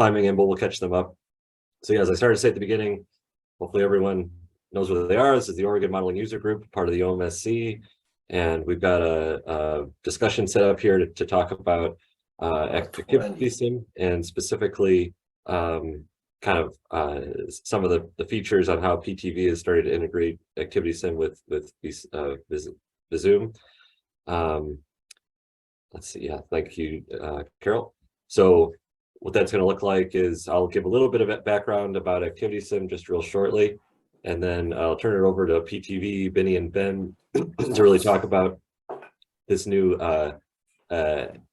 climbing in, but we'll catch them up. So yeah, as I started to say at the beginning, hopefully everyone knows what they are. This is the Oregon Modeling User Group, part of the OMSC. And we've got a discussion set up here to talk about ActivitySim and specifically kind of some of the features on how PTV has started to integrate ActivitySim with Visum. Let's see, yeah, thank you, Carol. So what that's going to look like is I'll give a little bit of background about ActivitySim just real shortly, and then I'll turn it over to PTV, Benny and Ben to really talk about this new the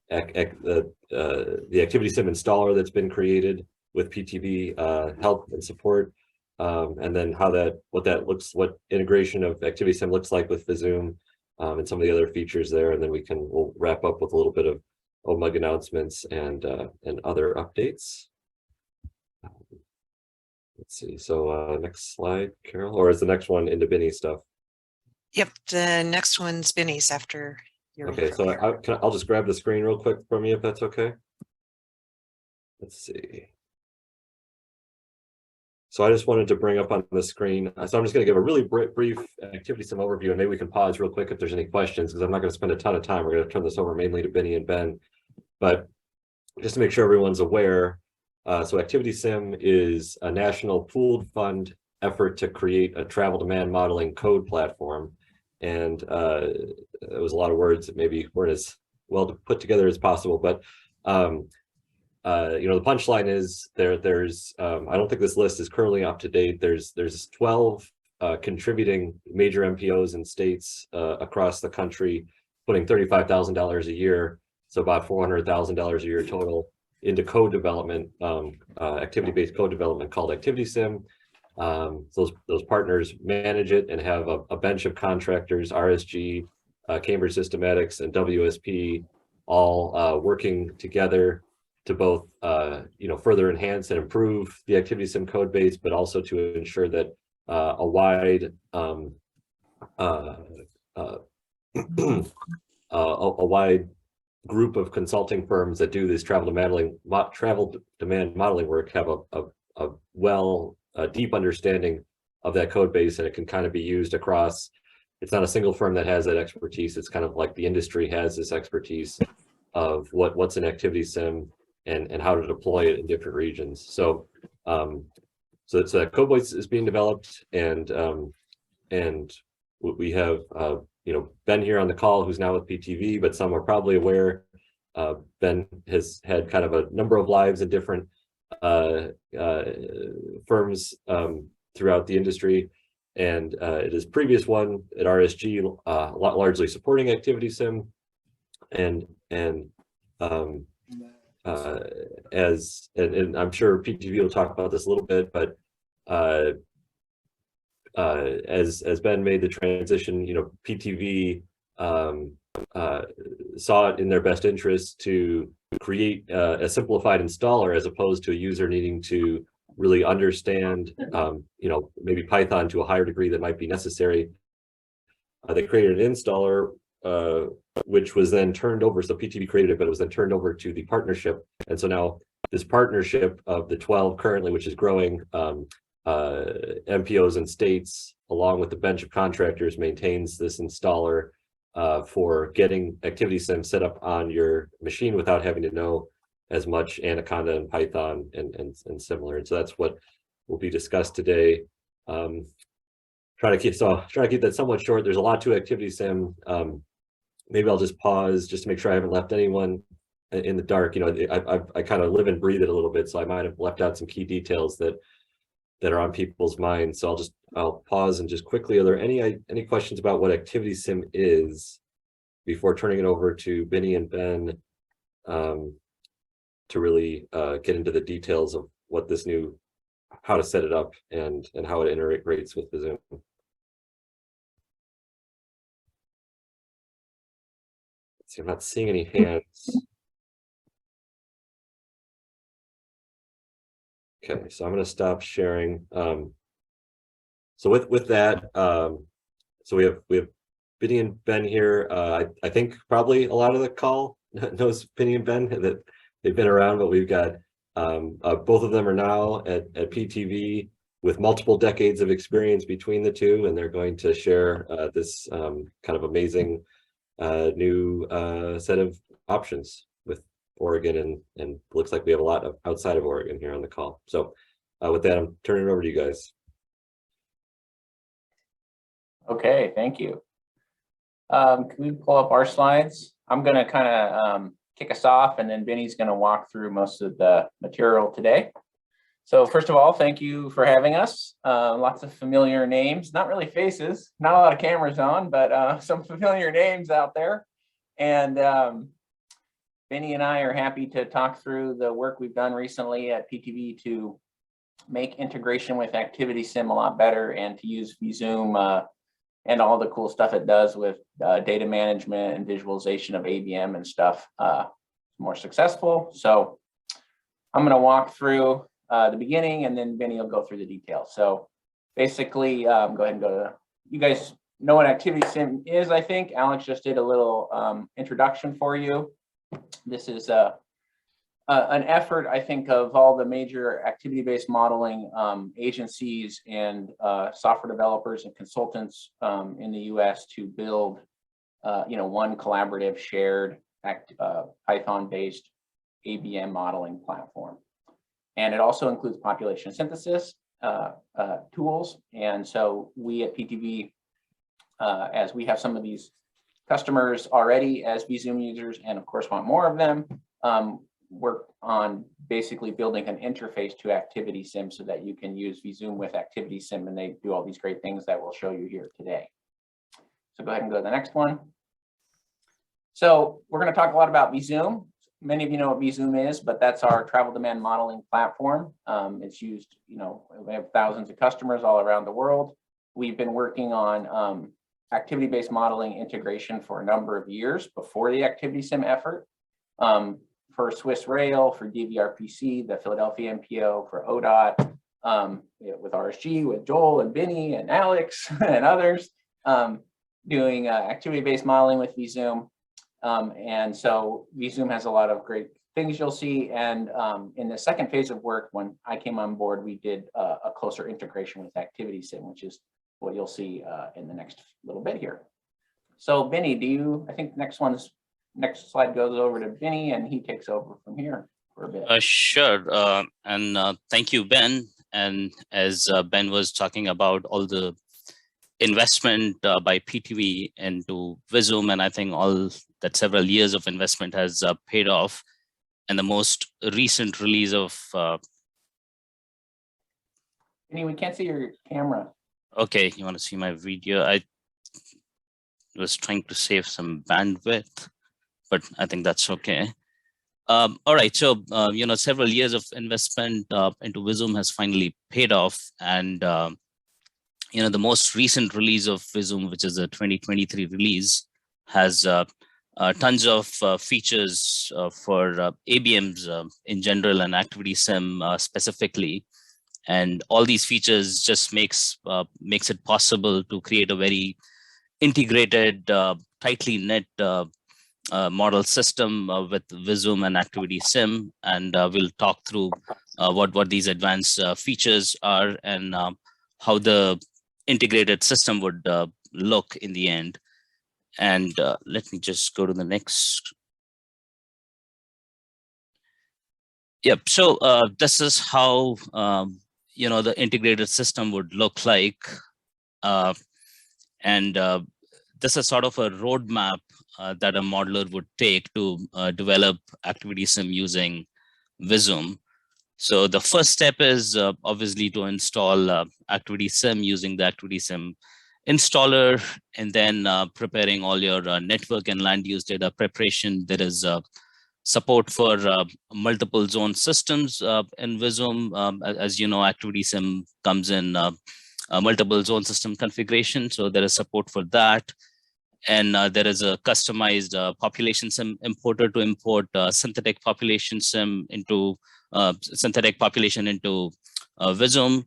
ActivitySim installer that's been created with PTV help and support, and then what integration of ActivitySim looks like with Visum, and some of the other features there, and then we'll wrap up with a little bit of OMUG announcements and other updates. Let's see. So next slide, Carol, or is the next one into Benny stuff? Yep, the next one's Benny's after your. Okay, so I'll just grab the screen real quick from you if that's okay. Let's see. So I just wanted to bring up on the screen. So I'm just going to give a really brief ActivitySim overview, and maybe we can pause real quick if there's any questions, because I'm not going to spend a ton of time. We're going to turn this over mainly to Benny and Ben. But just to make sure everyone's aware, so ActivitySim is a national pooled fund effort to create a travel demand modeling code platform. And it was a lot of words that maybe weren't as well put together as possible. But the punchline is there's I don't think this list is currently up to date. There's 12 contributing major MPOs and states across the country, putting $35,000 a year, so about $400,000 a year total, into code development, activity-based code development called ActivitySim. Those partners manage it and have a bench of contractors, RSG, Cambridge Systematics, and WSP, all working together to both further enhance and improve the ActivitySim code base, but also to ensure that a wide group of consulting firms that do this travel demand modeling work have a deep understanding of that code base, and it can kind of be used across. It's not a single firm that has that expertise. It's kind of like the industry has this expertise of what's an ActivitySim and how to deploy it in different regions. So that code base is being developed, and we have Ben here on the call, who's now with PTV, but some are probably aware. Ben has had kind of a number of lives in different firms throughout the industry, and his previous one at RSG largely supporting ActivitySim, and I'm sure PTV will talk about this a little bit, but as Ben made the transition, PTV saw it in their best interest to create a simplified installer, as opposed to a user needing to really understand, maybe Python to a higher degree that might be necessary. They created an installer, which was then turned over. So PTV created it, but it was then turned over to the partnership. And so now this partnership of the 12 currently, which is growing, MPOs and states, along with the bench of contractors, maintains this installer for getting ActivitySim set up on your machine without having to know as much Anaconda and Python and similar. And so that's what will be discussed today. Try to keep that somewhat short. There's a lot to ActivitySim. Maybe I'll just pause just to make sure I haven't left anyone in the dark. I kind of live and breathe it a little bit, so I might have left out some key details that are on people's minds. So I'll pause and just quickly, are there any questions about what ActivitySim is before turning it over to Benny and Ben to really get into the details of what this how to set it up and how it integrates with Visum. Let's see, I'm not seeing any hands. Okay, so I'm going to stop sharing. So with that, so we have Benny and Ben here. I think probably a lot of the call knows Benny and Ben, that they've been around, but we've got Both of them are now at PTV with multiple decades of experience between the two, and they're going to share this kind of amazing new set of options with Oregon, and looks like we have a lot of outside of Oregon here on the call. So with that, I'm turning it over to you guys. Okay, thank you. Can we pull up our slides? I'm going to kind of kick us off, and then Benny's going to walk through most of the material today. So first of all, thank you for having us. Lots of familiar names, not really faces, not a lot of cameras on, but some familiar names out there. And Benny and I are happy to talk through the work we've done recently at PTV to make integration with ActivitySim a lot better, and to use Visum and all the cool stuff it does with data management and visualization of ABM and stuff more successful. So I'm going to walk through the beginning, and then Benny will go through the details. So basically, go ahead and go to, you guys know what ActivitySim is, I think. Alex just did a little introduction for you. This is an effort, I think, of all the major activity-based modeling agencies and software developers and consultants in the U.S. to build, one collaborative, shared Python-based ABM modeling platform. And it also includes population synthesis tools. And so we at PTV, as we have some of these customers already as Visum users, and of course want more of them, work on basically building an interface to ActivitySim so that you can use Visum with ActivitySim, and they do all these great things that we'll show you here today. So go ahead and go to the next one. So we're going to talk a lot about Visum. Many of you know what Visum is, but that's our travel demand modeling platform. It's used, we have thousands of customers all around the world. We've been working on activity-based modeling integration for a number of years before the ActivitySim effort. For Swiss Rail, for DVRPC, the Philadelphia MPO, for ODOT, with RSG, with Joel and Benny and Alex and others, doing activity-based modeling with Visum. And so Visum has a lot of great things you'll see. And in the second phase of work, when I came on board, we did a closer integration with ActivitySim, which is what you'll see in the next little bit here. So Benny, I think next slide goes over to Benny, and he takes over from here for a bit. Sure. And thank you, Ben. And as Ben was talking about all the investment by PTV into Visum, and I think all that several years of investment has paid off. And the most recent release of Benny, we can't see your camera. Okay, you want to see my video? I was trying to save some bandwidth, but I think that's okay. All right, so several years of investment into Visum has finally paid off, and the most recent release of Visum, which is a 2023 release, has tons of features for ABMs in general and ActivitySim specifically, and all these features just makes it possible to create a very integrated, tightly knit model system with Visum and ActivitySim, and we'll talk through what these advanced features are and how the integrated system would look in the end. And let me just go to the next. Yep. So this is how the integrated system would look like, and this is sort of a roadmap that a modeler would take to develop ActivitySim using Visum. So the first step is obviously to install ActivitySim using the ActivitySim installer, and then preparing all your network and land use data preparation. There is support for multiple zone systems in Visum. As you know, ActivitySim comes in multiple zone system configuration, so there is support for that. And there is a customized population sim importer to import synthetic population sim into synthetic population into Visum.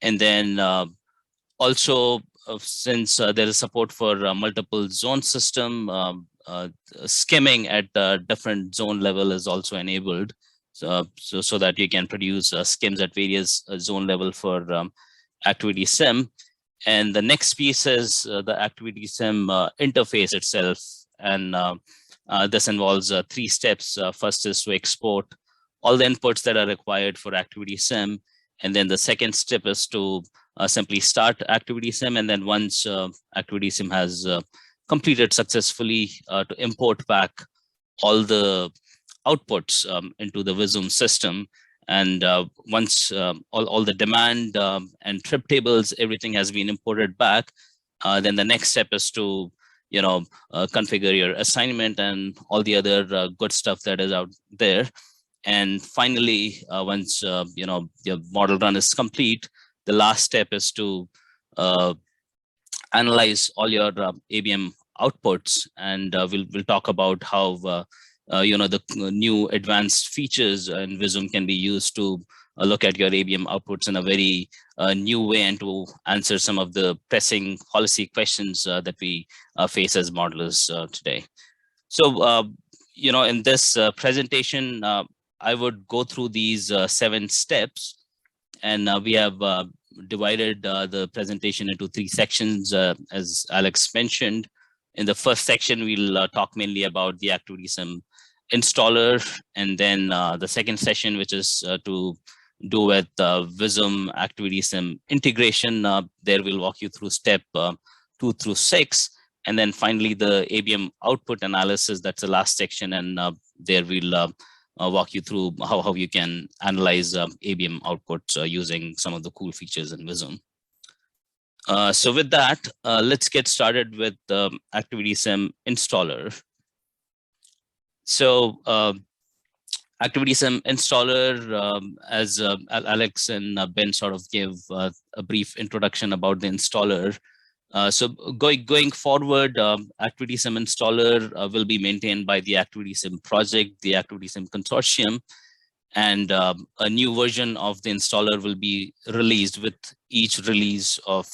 And then also, since there is support for multiple zone system, skimming at different zone level is also enabled. so that you can produce skims at various zone level for ActivitySim. And the next piece is the ActivitySim interface itself. And this involves 3 steps. First is to export all the inputs that are required for ActivitySim. And then the second step is to simply start ActivitySim. And then once ActivitySim has completed successfully, to import back all the outputs into the Visum system. And once all the demand and trip tables, everything has been imported back, then the next step is to configure your assignment and all the other good stuff that is out there. And finally, once your model run is complete, the last step is to analyze all your ABM outputs, and we'll talk about how the new advanced features in Visum can be used to look at your ABM outputs in a very new way and to answer some of the pressing policy questions that we face as modelers today. So, in this presentation, I would go through these 7 steps, and we have divided the presentation into 3 sections, as Alex mentioned. In the first section, we'll talk mainly about the ActivitySim installer, and then the second session, which is to do with Visum ActivitySim integration. There we'll walk you through step 2 through 6, and then finally the ABM output analysis. That's the last section, and there we'll walk you through how you can analyze ABM outputs using some of the cool features in Visum. So with that, let's get started with the ActivitySim installer. So ActivitySim installer, as Alex and Ben sort of gave a brief introduction about the installer. So going forward, ActivitySim installer will be maintained by the ActivitySim project, the ActivitySim consortium, and a new version of the installer will be released with each release of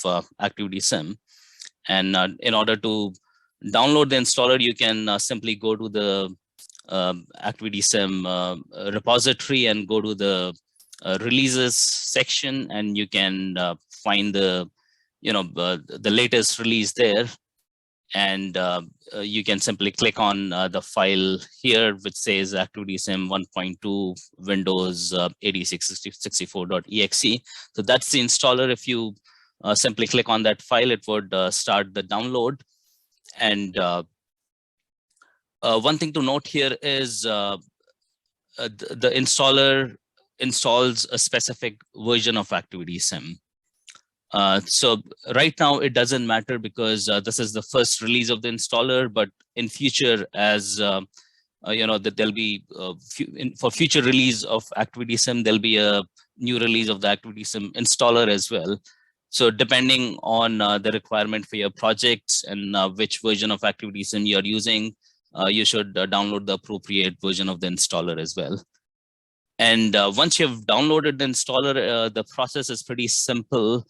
ActivitySim. And in order to download the installer, you can simply go to the ActivitySim repository and go to the releases section, and you can find the the latest release there, and you can simply click on the file here which says ActivitySim 1.2 Windows 8664.exe. So that's the installer. If you simply click on that file, it would start the download. And one thing to note here is the installer installs a specific version of ActivitySim. So right now it doesn't matter because this is the first release of the installer, but in future, as that there'll be for future release of ActivitySim, there'll be a new release of the ActivitySim installer as well. So depending on the requirement for your projects and which version of ActivitySim you're using, you should download the appropriate version of the installer as well. And once you've downloaded the installer, the process is pretty simple.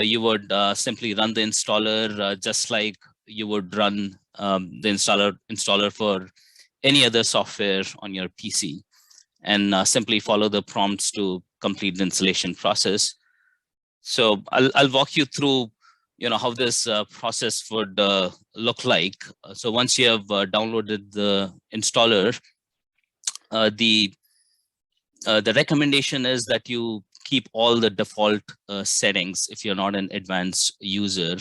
You would simply run the installer just like you would run the installer for any other software on your PC, and simply follow the prompts to complete the installation process. So I'll walk you through how this process would look like. So once you have downloaded the installer, the recommendation is that you keep all the default settings if you're not an advanced user.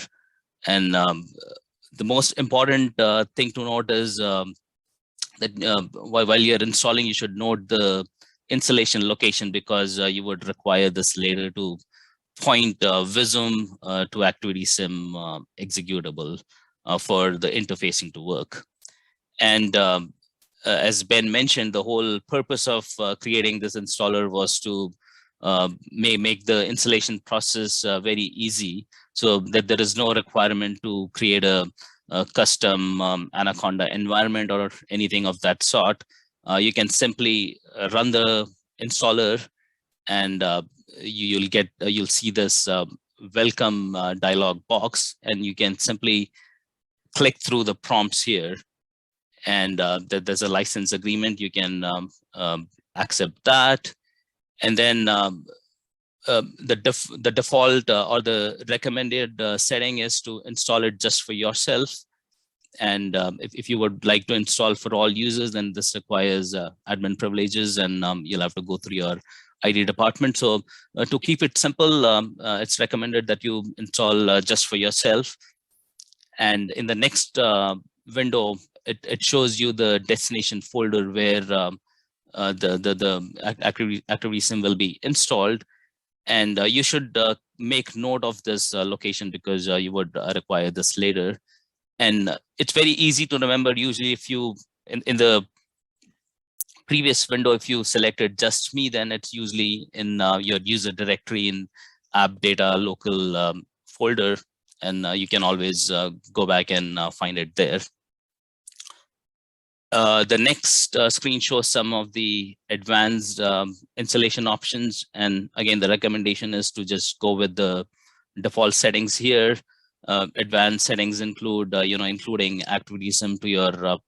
And the most important thing to note is that while you're installing, you should note the installation location, because you would require this later to point Visum to ActivitySim executable for the interfacing to work. And as Ben mentioned, the whole purpose of creating this installer was to make the installation process very easy, so that there is no requirement to create a custom Anaconda environment or anything of that sort. You can simply run the installer, and you'll see this welcome dialog box, and you can simply click through the prompts here, and there's a license agreement. You can accept that. And then the default or the recommended setting is to install it just for yourself. And if you would like to install for all users, then this requires admin privileges, and you'll have to go through your IT department. So to keep it simple, it's recommended that you install just for yourself. And in the next window, it shows you the destination folder where the ActivitySim will be installed. And you should make note of this location because you would require this later. And it's very easy to remember. Usually if you, in the previous window, if you selected just me, then it's usually in your user directory in app data local folder. And you can always go back and find it there. The next screen shows some of the advanced installation options. And again, the recommendation is to just go with the default settings here. Advanced settings include, including ActivitySim to your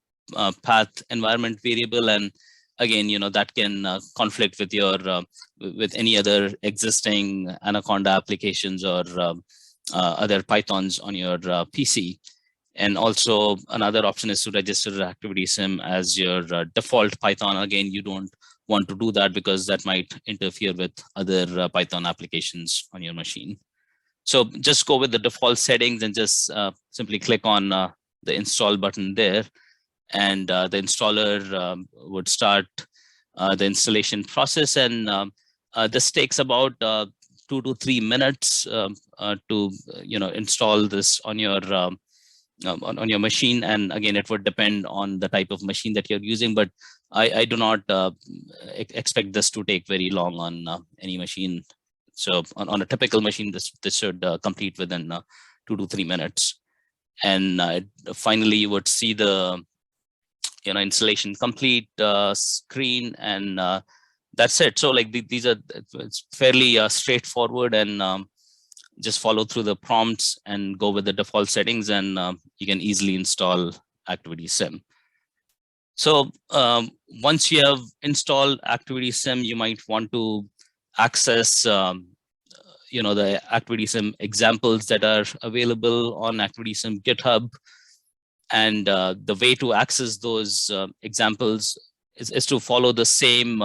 path environment variable. And again, that can conflict with your with any other existing Anaconda applications or other Pythons on your PC. And also another option is to register ActivitySim as your default Python. Again, you don't want to do that because that might interfere with other Python applications on your machine. So just go with the default settings and just simply click on the install button there. And the installer would start the installation process. And this takes about 2 to 3 minutes to install this on your machine. And again, it would depend on the type of machine that you're using, but I do not expect this to take very long on any machine. So on a typical machine, this should complete within 2 to 3 minutes. And finally, you would see the installation complete screen, and that's it. So like these are, it's fairly straightforward, and just follow through the prompts and go with the default settings, and you can easily install ActivitySim. So once you have installed ActivitySim, you might want to access the ActivitySim examples that are available on ActivitySim GitHub. And the way to access those examples is to follow the same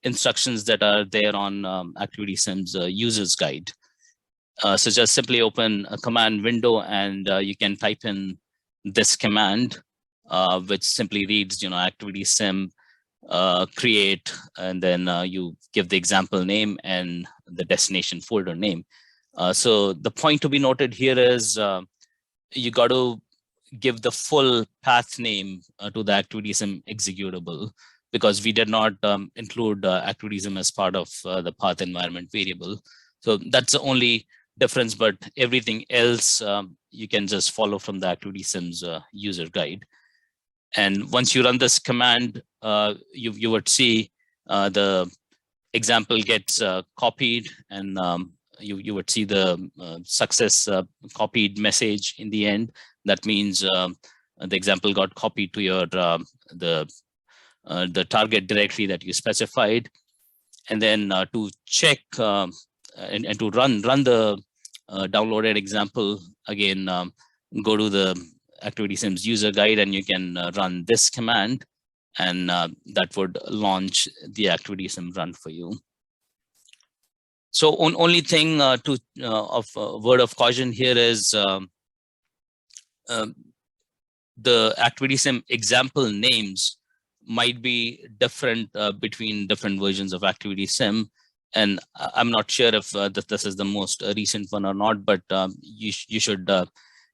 instructions that are there on ActivitySim's user's guide. So just simply open a command window, and you can type in this command, which simply reads, ActivitySim create, and then you give the example name and the destination folder name. So the point to be noted here is you got to give the full path name to the ActivitySim executable, because we did not include ActivitySim as part of the path environment variable. So that's the only difference, but everything else you can just follow from the ActivitySim's user guide. And once you run this command, you would see the example gets copied, and you would see the success copied message in the end. That means the example got copied to your the target directory that you specified. And then to check and to run the downloaded example, again, go to the ActivitySim's user guide, and you can run this command, and that would launch the ActivitySim run for you. So only thing of word of caution here is the ActivitySim example names might be different between different versions of ActivitySim. And I'm not sure if this is the most recent one or not, but you should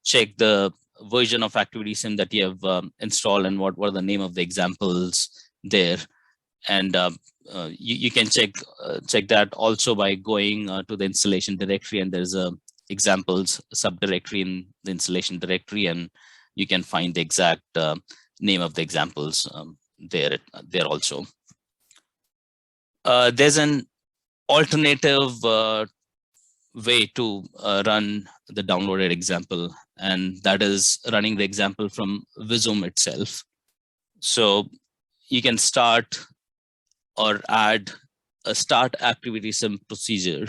check the version of ActivitySim that you have installed and what are the name of the examples there. And you can check that also by going to the installation directory, and there's a examples subdirectory in the installation directory, and you can find the exact name of the examples there also. There's an alternative way to run the downloaded example, and that is running the example from Visum itself. So you can start or add a start ActivitySim procedure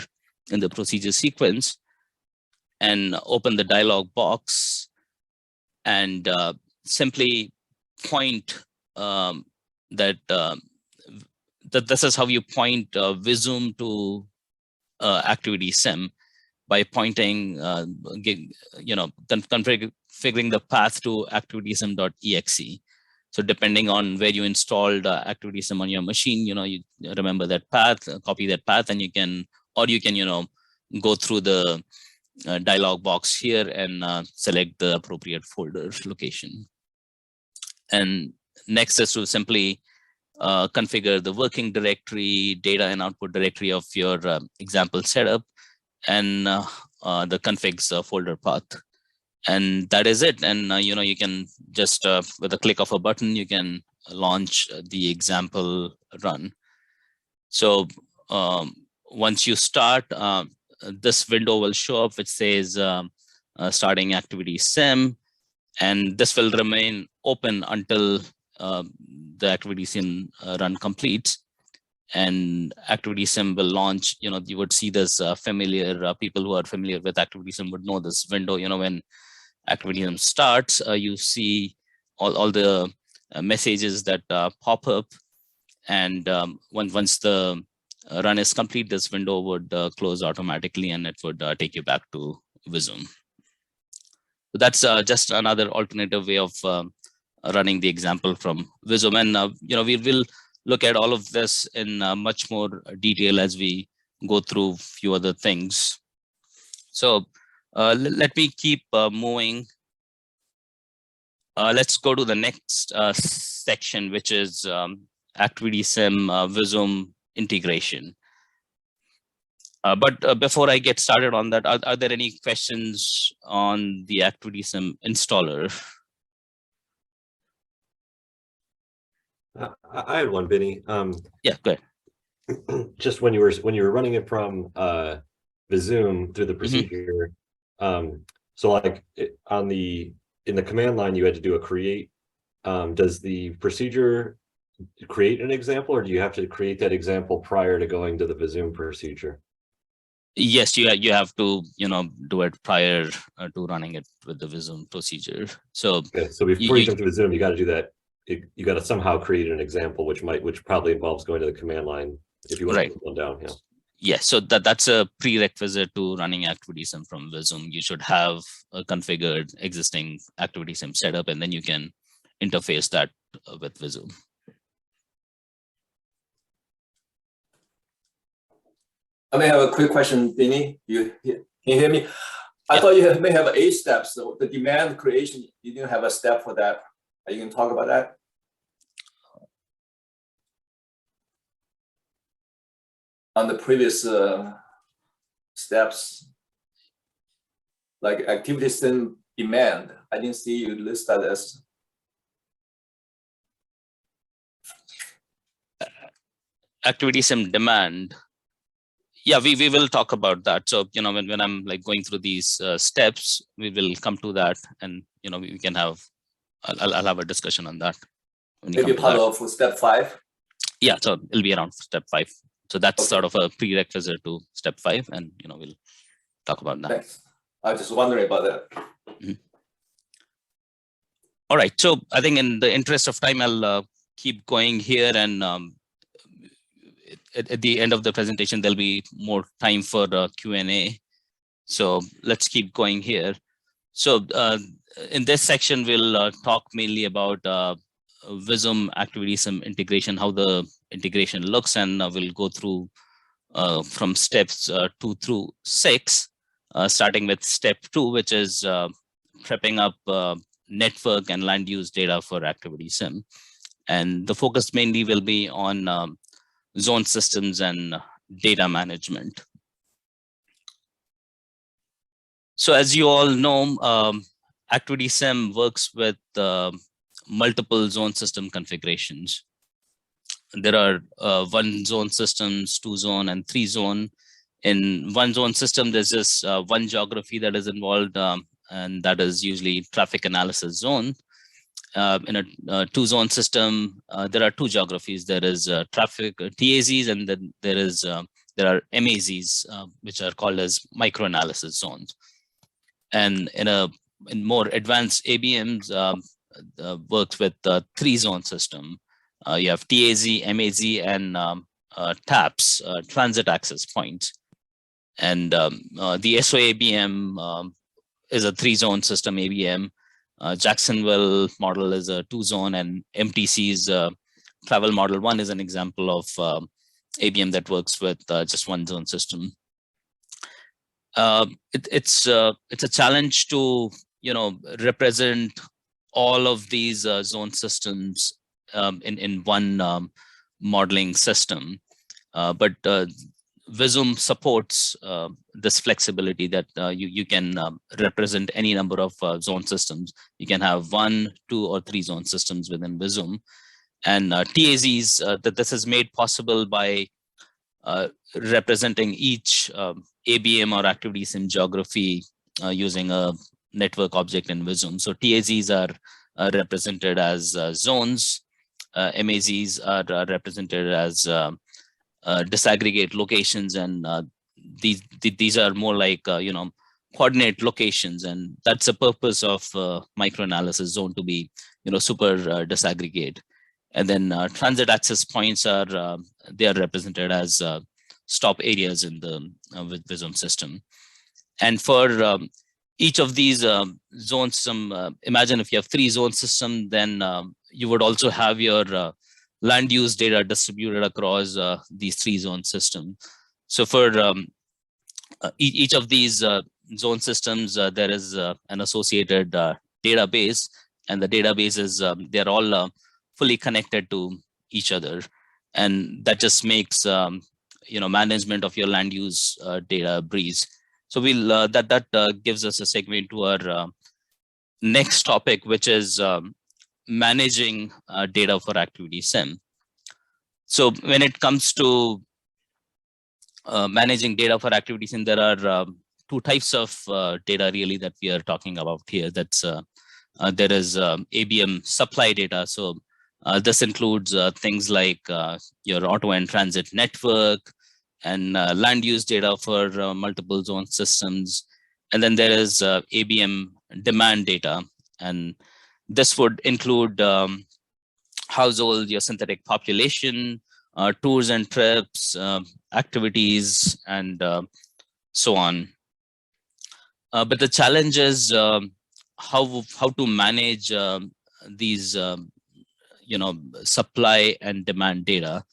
in the procedure sequence and open the dialog box and simply point that this is how you point Visum to ActivitySim by pointing, configuring the path to activitysim.exe. So depending on where you installed ActivitySim on your machine, you remember that path, copy that path, and you can go through the dialog box here and select the appropriate folder location. And next is to simply configure the working directory, data and output directory of your example setup, and the configs folder path. And that is it. And you can just with a click of a button, you can launch the example run. So once you start, this window will show up which says starting ActivitySim, and this will remain open until the ActivitySim run completes. And ActivitySim will launch. You would see this familiar, people who are familiar with ActivitySim would know this window. When ActivitySim starts, you see all the messages that pop up, and once the run is complete, this window would close automatically, and it would take you back to Visum. So that's just another alternative way of running the example from Visum. And we will look at all of this in much more detail as we go through a few other things. So let me keep moving. Let's go to the next section, which is ActivitySim Visum integration. But before I get started on that, are there any questions on the ActivitySim installer? I had one, Vinny. Yeah, go ahead. Just when you were running it from Visum through the procedure, so like in the command line, you had to do a create. Does the procedure create an example, or do you have to create that example prior to going to the Visum procedure? Yes, you have to do it prior to running it with the Visum procedure. So okay, so before you jump to Visum, you got to do that. You got to somehow create an example, which probably involves going to the command line if you want to put one down. Yeah. Yes, so that's a prerequisite to running ActivitySim from Visum. You should have a configured existing ActivitySim setup, and then you can interface that with Visum. I may have a quick question, Vinny. Can you hear me? I thought you may have 8 steps. So the demand creation, you didn't have a step for that. Are you going to talk about that? On the previous steps, like ActivitySim demand, I didn't see you list that as. ActivitySim demand. Yeah, we will talk about that. So when I'm like going through these steps, we will come to that, and we can have. I'll have a discussion on that. Maybe part of step 5. Yeah, so it'll be around step 5. So that's sort of a prerequisite to step 5, and we'll talk about that. Thanks. I was just wondering about that. All right. So I think in the interest of time, I'll keep going here, and at the end of the presentation, there'll be more time for Q&A. So let's keep going here. So in this section, we'll talk mainly about Visum ActivitySim integration, how the integration looks, and we'll go through from steps 2 through 6, starting with step 2, which is prepping up network and land use data for ActivitySim. And the focus mainly will be on zone systems and data management. So as you all know, ActivitySim works with multiple zone system configurations. There are 1 zone systems, 2 zone, and 3 zone. In 1 zone system, there's just 1 geography that is involved, and that is usually traffic analysis zone. in a two-zone system, there are two geographies. There is traffic TAZs, and then there are MAZs, which are called as microanalysis zones. And in more advanced ABMs, works with three-zone system. You have TAZ, MAZ, and TAPS, transit access points. And the SOABM is a three-zone system ABM. Jacksonville model is a two-zone, and MTC's travel model 1 is an example of ABM that works with just one zone system. It's a challenge to represent all of these zone systems in one modeling system, but Visum supports this flexibility that you can represent any number of zone systems. You can have 1, 2, or 3 zone systems within Visum. And TAZs, that this is made possible by representing each ABM or ActivitySim geography using a network object in Visum. So TAZs are represented as zones. MAZs are represented as disaggregate locations, and these are more like coordinate locations, and that's the purpose of microanalysis zone, to be super disaggregate. And then transit access points they are represented as stop areas in the Visum system. And for each of these zones, imagine if you have 3 zone system, then you would also have your land use data distributed across these 3 zone systems. So for each of these zone systems, there is an associated database, and the database is they're all fully connected to each other, and that just makes management of your land use data a breeze. So we'll that gives us a segue into our next topic, which is managing data for ActivitySim. So when it comes to managing data for ActivitySim, there are 2 types of data really that we are talking about here. That's there is ABM supply data. So this includes things like your auto and transit network, and land use data for multiple zone systems. And then there is ABM demand data, and this would include household, your synthetic population, tours and trips, activities, and so on. But the challenge is how to manage these supply and demand data.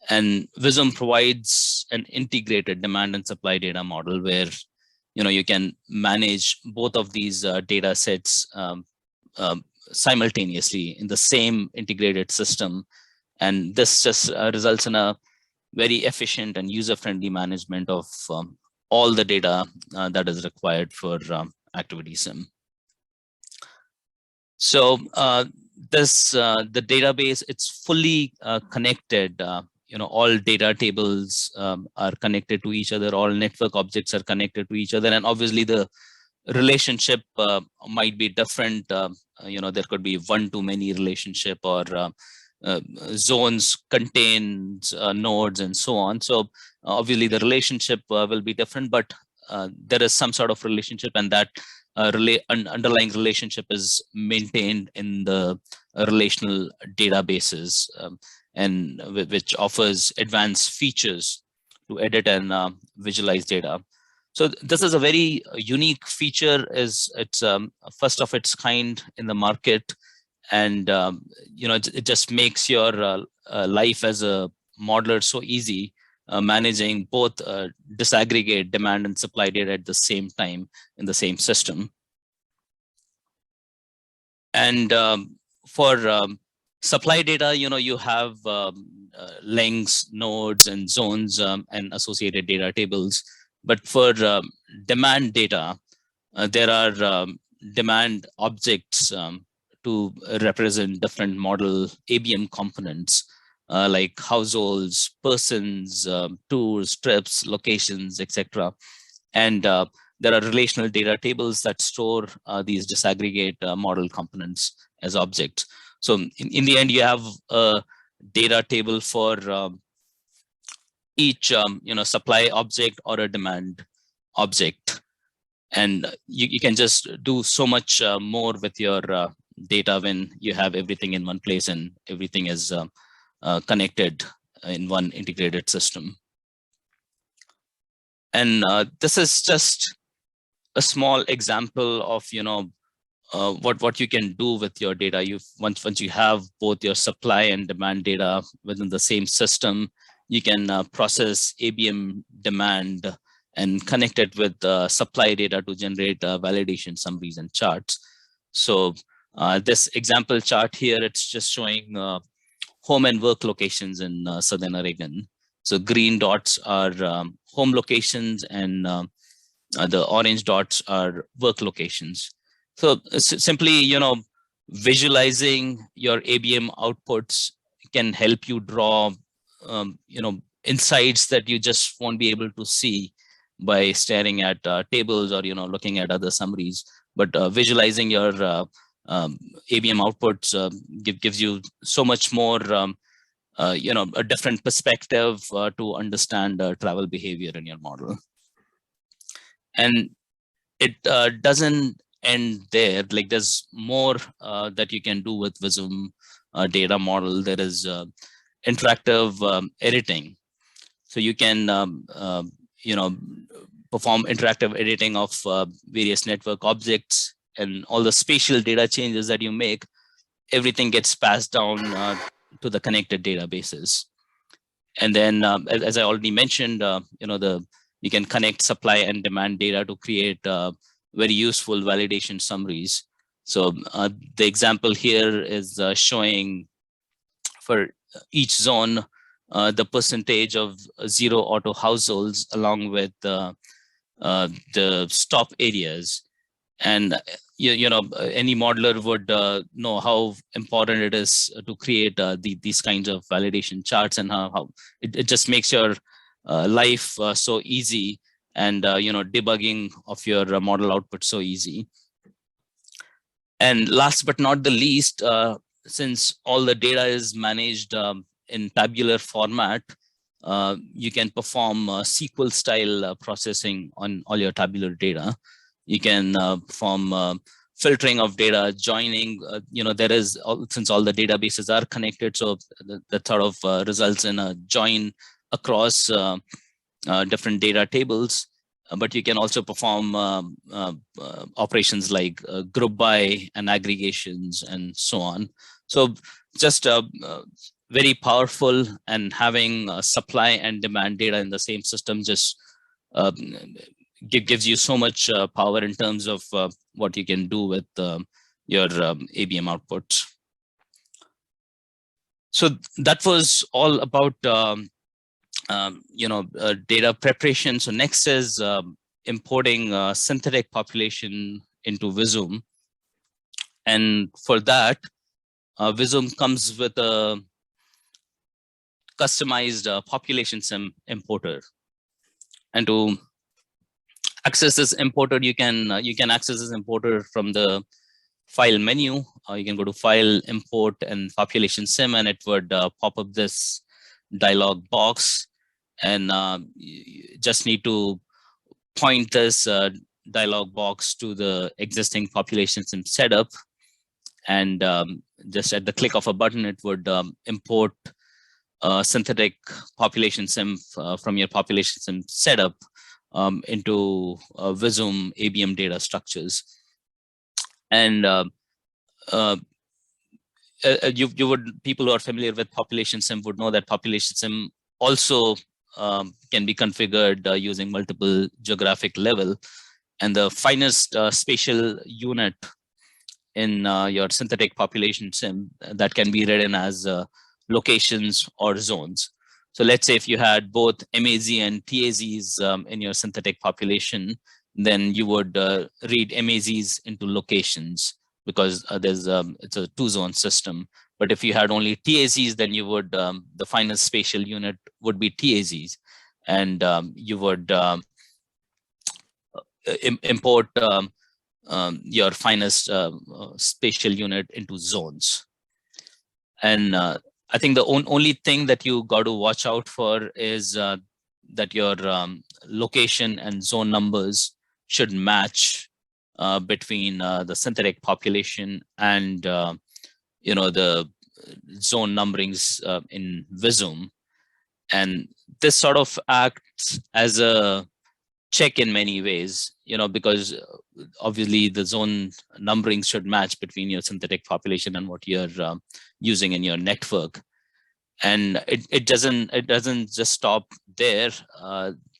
And Visum provides an integrated demand and supply data model where you can manage both of these data sets simultaneously in the same integrated system. And this just results in a very efficient and user-friendly management of all the data that is required for ActivitySim. So the database, it's fully connected. All data tables are connected to each other. All network objects are connected to each other, and obviously the relationship might be different. There could be one-to-many relationship, or zones contains nodes and so on. So obviously the relationship will be different, but there is some sort of relationship, and that underlying relationship is maintained in the relational databases, and which offers advanced features to edit and visualize data. So this is a very unique feature. It's first of its kind in the market, and it just makes your life as a modeler so easy, managing both disaggregate demand and supply data at the same time in the same system. And for supply data, you have links, nodes, and zones, and associated data tables. But for demand data, there are demand objects to represent different model ABM components, like households, persons, tours, trips, locations, etc. And there are relational data tables that store these disaggregate model components as objects. So in the end, you have a data table for each supply object or a demand object. And you can just do so much more with your data when you have everything in one place and everything is connected in one integrated system. And this is just a small example of what you can do with your data. Once you have both your supply and demand data within the same system, you can process ABM demand and connect it with supply data to generate validation summaries and charts. So this example chart here, it's just showing home and work locations in Southern Oregon. So green dots are home locations and the orange dots are work locations. So simply, visualizing your ABM outputs can help you draw, insights that you just won't be able to see by staring at tables or, looking at other summaries. But visualizing your ABM outputs gives you so much more, a different perspective to understand travel behavior in your model. And it doesn't end there. Like there's more that you can do with Visum data model. There is interactive editing. So you can, perform interactive editing of various network objects, and all the spatial data changes that you make, everything gets passed down to the connected databases. And then, as I already mentioned, you can connect supply and demand data to create very useful validation summaries. So the example here is showing for each zone the percentage of zero auto households along with the stop areas. And any modeler would know how important it is to create these kinds of validation charts, and how it just makes your life so easy, and debugging of your model output so easy. And last but not the least, since all the data is managed in tabular format, you can perform SQL style processing on all your tabular data. You can perform filtering of data, joining, there is, since all the databases are connected, so that sort of results in a join across different data tables. But you can also perform operations like group by and aggregations and so on. So just very powerful, and having supply and demand data in the same system just gives you so much power in terms of what you can do with your ABM outputs. So that was all about data preparation. So next is importing synthetic population into Visum, and for that, Visum comes with a customized PopulationSim importer. And to access this importer, you can access this importer from the file menu. You can go to File, Import, and PopulationSim, and it would pop up this dialog box. And you just need to point this dialog box to the existing PopulationSim setup, and just at the click of a button, it would import synthetic PopulationSim from your PopulationSim setup into Visum ABM data structures. And people who are familiar with PopulationSim would know that PopulationSim also can be configured using multiple geographic level, and the finest spatial unit in your synthetic PopulationSim that can be written as locations or zones. So let's say if you had both MAZ and TAZs in your synthetic population, then you would read MAZs into locations, because it's a two-zone system. But if you had only TAZs, then you would, the finest spatial unit would be TAZs, and you would import your finest spatial unit into zones. And I think the only thing that you got to watch out for is that your location and zone numbers should match between the synthetic population and the zone numberings in Visum. And this sort of acts as a check in many ways, because obviously the zone numbering should match between your synthetic population and what you're using in your network. And it doesn't just stop there.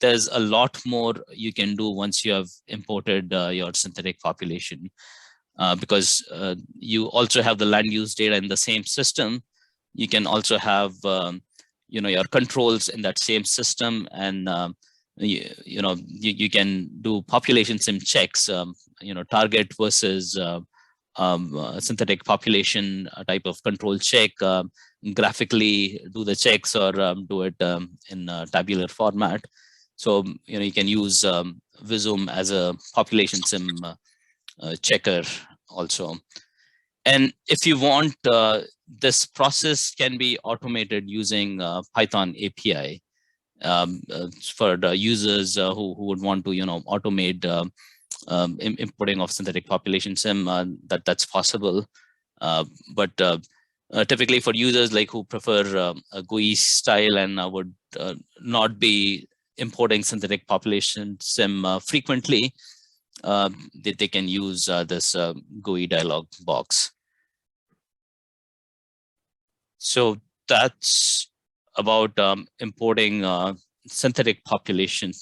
There's a lot more you can do once you have imported your synthetic population, because you also have the land use data in the same system. You can also have your controls in that same system, and you can do population sim checks, target versus synthetic population type of control check, graphically do the checks, or do it in a tabular format. So you can use Visum as a population sim checker also. And if you want, this process can be automated using Python API. For the users who would want to automate importing of synthetic population sim, that's possible. But typically for users like who prefer a GUI style and would not be importing synthetic population sim frequently, they can use this GUI dialog box. So that's about importing synthetic population.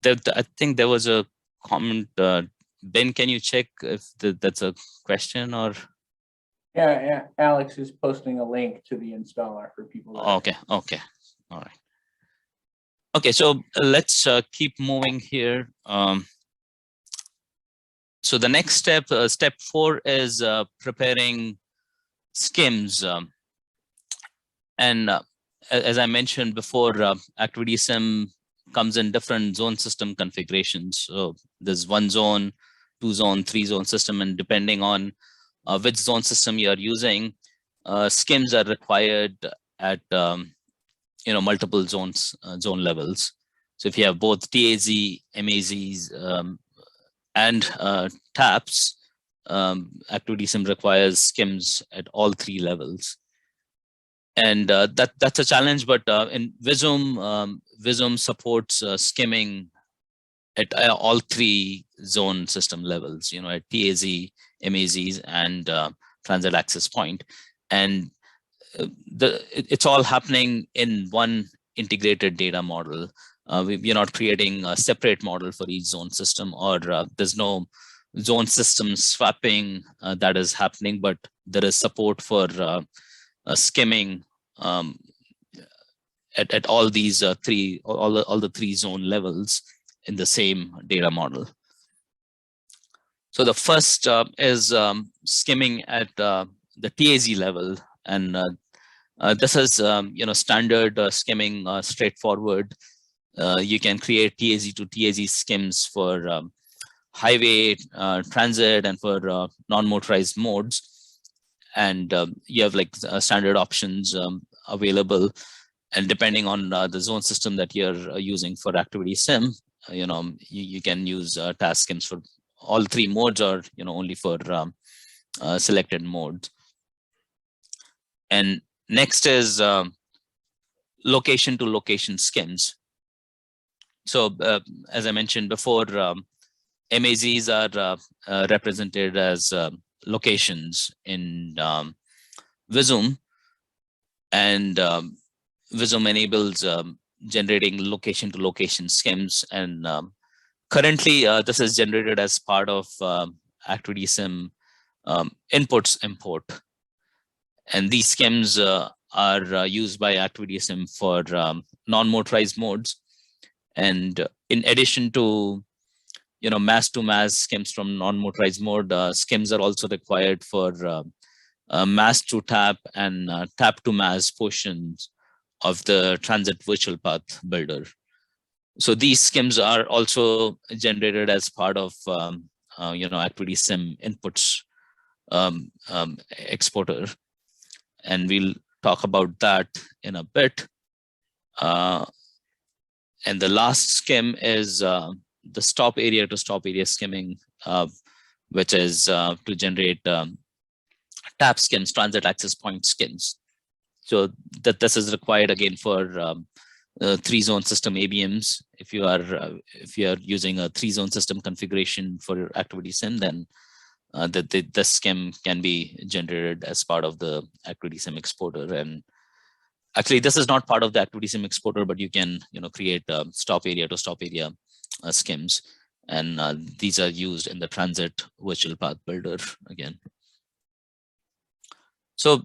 I think there was a comment. Ben, can you check if that's a question or? Yeah, Alex is posting a link to the installer for people. Okay, all right. Okay, so let's keep moving here. So the next step, step 4, is preparing schemes. And as I mentioned before, ActivitySim comes in different zone system configurations. So there's 1 zone, 2 zone, 3 zone system, and depending on which zone system you are using, schemes are required at multiple zone levels. So if you have both TAZ, MAZs, and taps, ActivitySim requires schemes at all 3 levels. And that's a challenge, but in Visum, Visum supports skimming at all 3 zone system levels, at TAZ, MAZs, and transit access point. And it's all happening in one integrated data model. We're not creating a separate model for each zone system, or there's no zone system swapping that is happening, but there is support for skimming at all these all the 3 zone levels in the same data model. So the first is skimming at the TAZ level, and this is standard skimming, straightforward. You can create TAZ to TAZ skims for highway, transit, and for non-motorized modes. And you have like standard options available. And depending on the zone system that you're using for ActivitySim, you can use task skims for all 3 modes, or only for selected modes. And next is location to location skims. So as I mentioned before, MAZs are represented as locations in Visum, and Visum enables generating location to location schemes. And currently, this is generated as part of ActivitySim inputs import. And these schemes are used by ActivitySim for non-motorized modes. And in addition to mass to mass schemes from non-motorized mode, schemes are also required for mass to tap and tap to mass portions of the transit virtual path builder. So these schemes are also generated as part of ActivitySim inputs exporter, and we'll talk about that in a bit. And the last skim is the stop area to stop area skimming, which is to generate tap skims, transit access point skims. So that this is required again for 3-zone system ABMs. If you are using a 3-zone system configuration for ActivitySim, then the skim can be generated as part of the ActivitySim exporter. And actually, this is not part of the ActivitySim exporter, but you can create stop area to stop area skims, and these are used in the transit virtual path builder again. So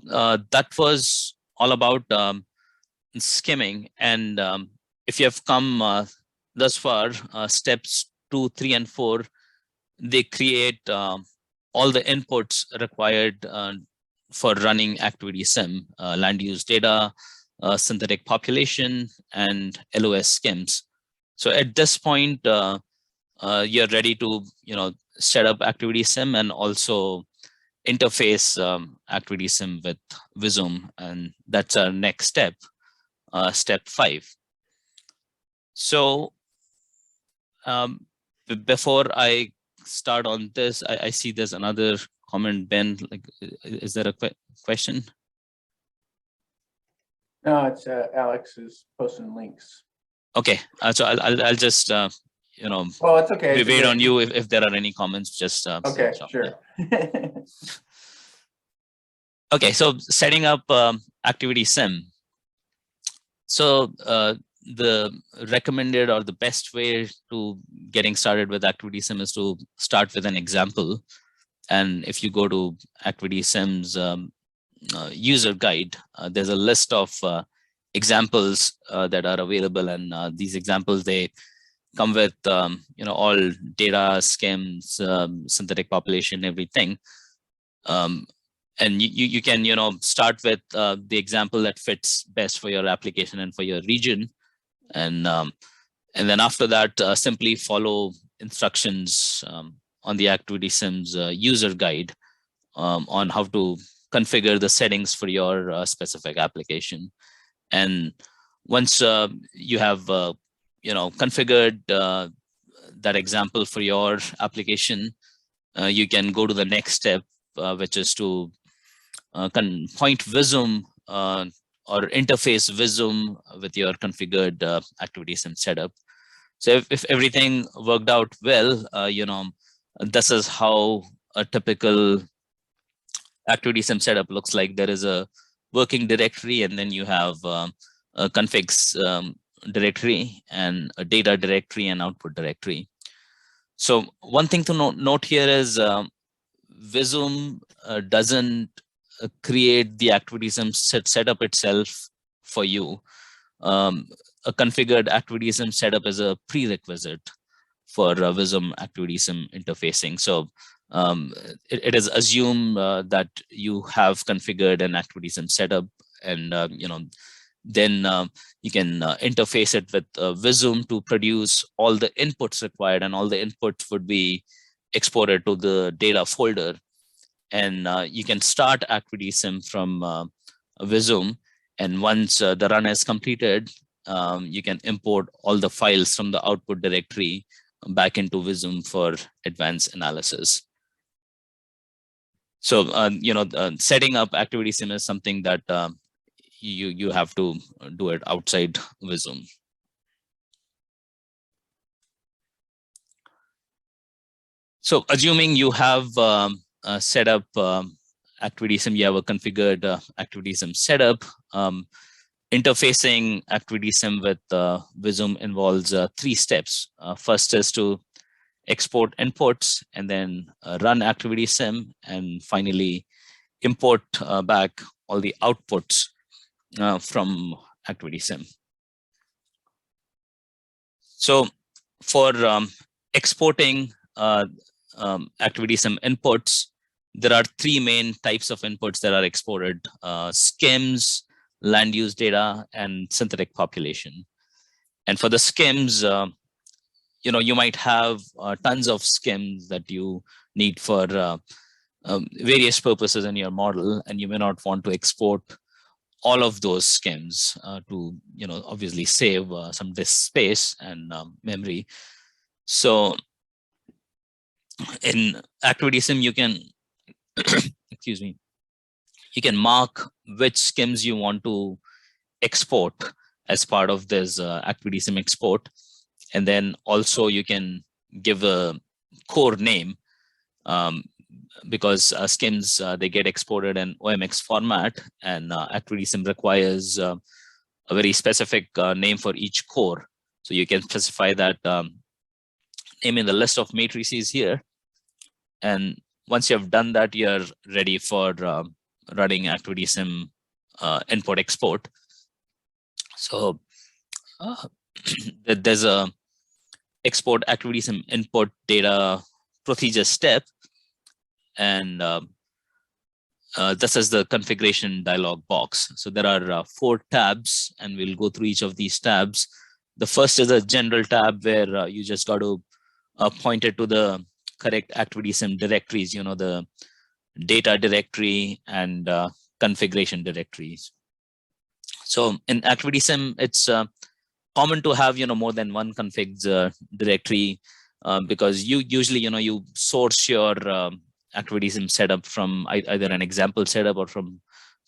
that was all about skimming. And if you have come thus far, steps 2, 3, and 4, they create all the inputs required for running ActivitySim, land use data, synthetic population, and LOS skims. So at this point, you're ready to set up ActivitySim and also interface ActivitySim with Visum, and that's our next step, step 5. So before I start on this, I see there's another comment, Ben. Like, is there a question? No, it's Alex is posting links. Okay, so I'll just well, it's okay. we wait on you if there are any comments. Just okay, sure. Okay, so setting up ActivitySim. So the recommended or the best way to getting started with ActivitySim is to start with an example. And if you go to ActivitySim's user guide, there's a list of examples that are available, and these examples, they come with all data, schemes, synthetic population, everything. And you can start with the example that fits best for your application and for your region, and then after that simply follow instructions on the ActivitySim's user guide on how to configure the settings for your specific application. And once you have configured that example for your application, you can go to the next step, which is to point Visum or interface Visum with your configured ActivitySim setup. So if everything worked out well, this is how a typical ActivitySim setup looks like. There is a working directory, and then you have a configs directory and a data directory and output directory. So one thing to note here is Visum doesn't create the ActivitySim setup itself for you. A configured ActivitySim setup is a prerequisite for Visum ActivitySim interfacing. So it is assumed that you have configured an ActivitySim setup, and then you can interface it with Visum to produce all the inputs required, and all the inputs would be exported to the data folder. And you can start ActivitySim from Visum, and once the run is completed, you can import all the files from the output directory back into Visum for advanced analysis. So setting up ActivitySim is something that you have to do it outside Visum. So assuming you have set up ActivitySim, you have a configured ActivitySim setup. Interfacing ActivitySim with Visum involves 3 steps. First is to export inputs, and then run ActivitySim, and finally import back all the outputs from ActivitySim. So for exporting ActivitySim inputs, there are 3 main types of inputs that are exported: skims, land use data, and synthetic population. And for the skims, you might have tons of skims that you need for various purposes in your model, and you may not want to export all of those skims to, obviously save some disk space and memory. So in ActivitySim, you can, excuse me, you can mark which skims you want to export as part of this ActivitySim export. And then also you can give a core name, because skims, they get exported in OMX format, and ActivitySim requires a very specific name for each core. So you can specify that name in the list of matrices here. And once you have done that, you're ready for running ActivitySim import export. So there's a export ActivitySim input data procedure step, and this is the configuration dialog box. So there are 4 tabs, and we'll go through each of these tabs. The first is a general tab where you just got to point it to the correct ActivitySim directories, the data directory and configuration directories. So in ActivitySim, it's common to have more than one configs directory, because you usually you source your ActivitySim setup from either an example setup or from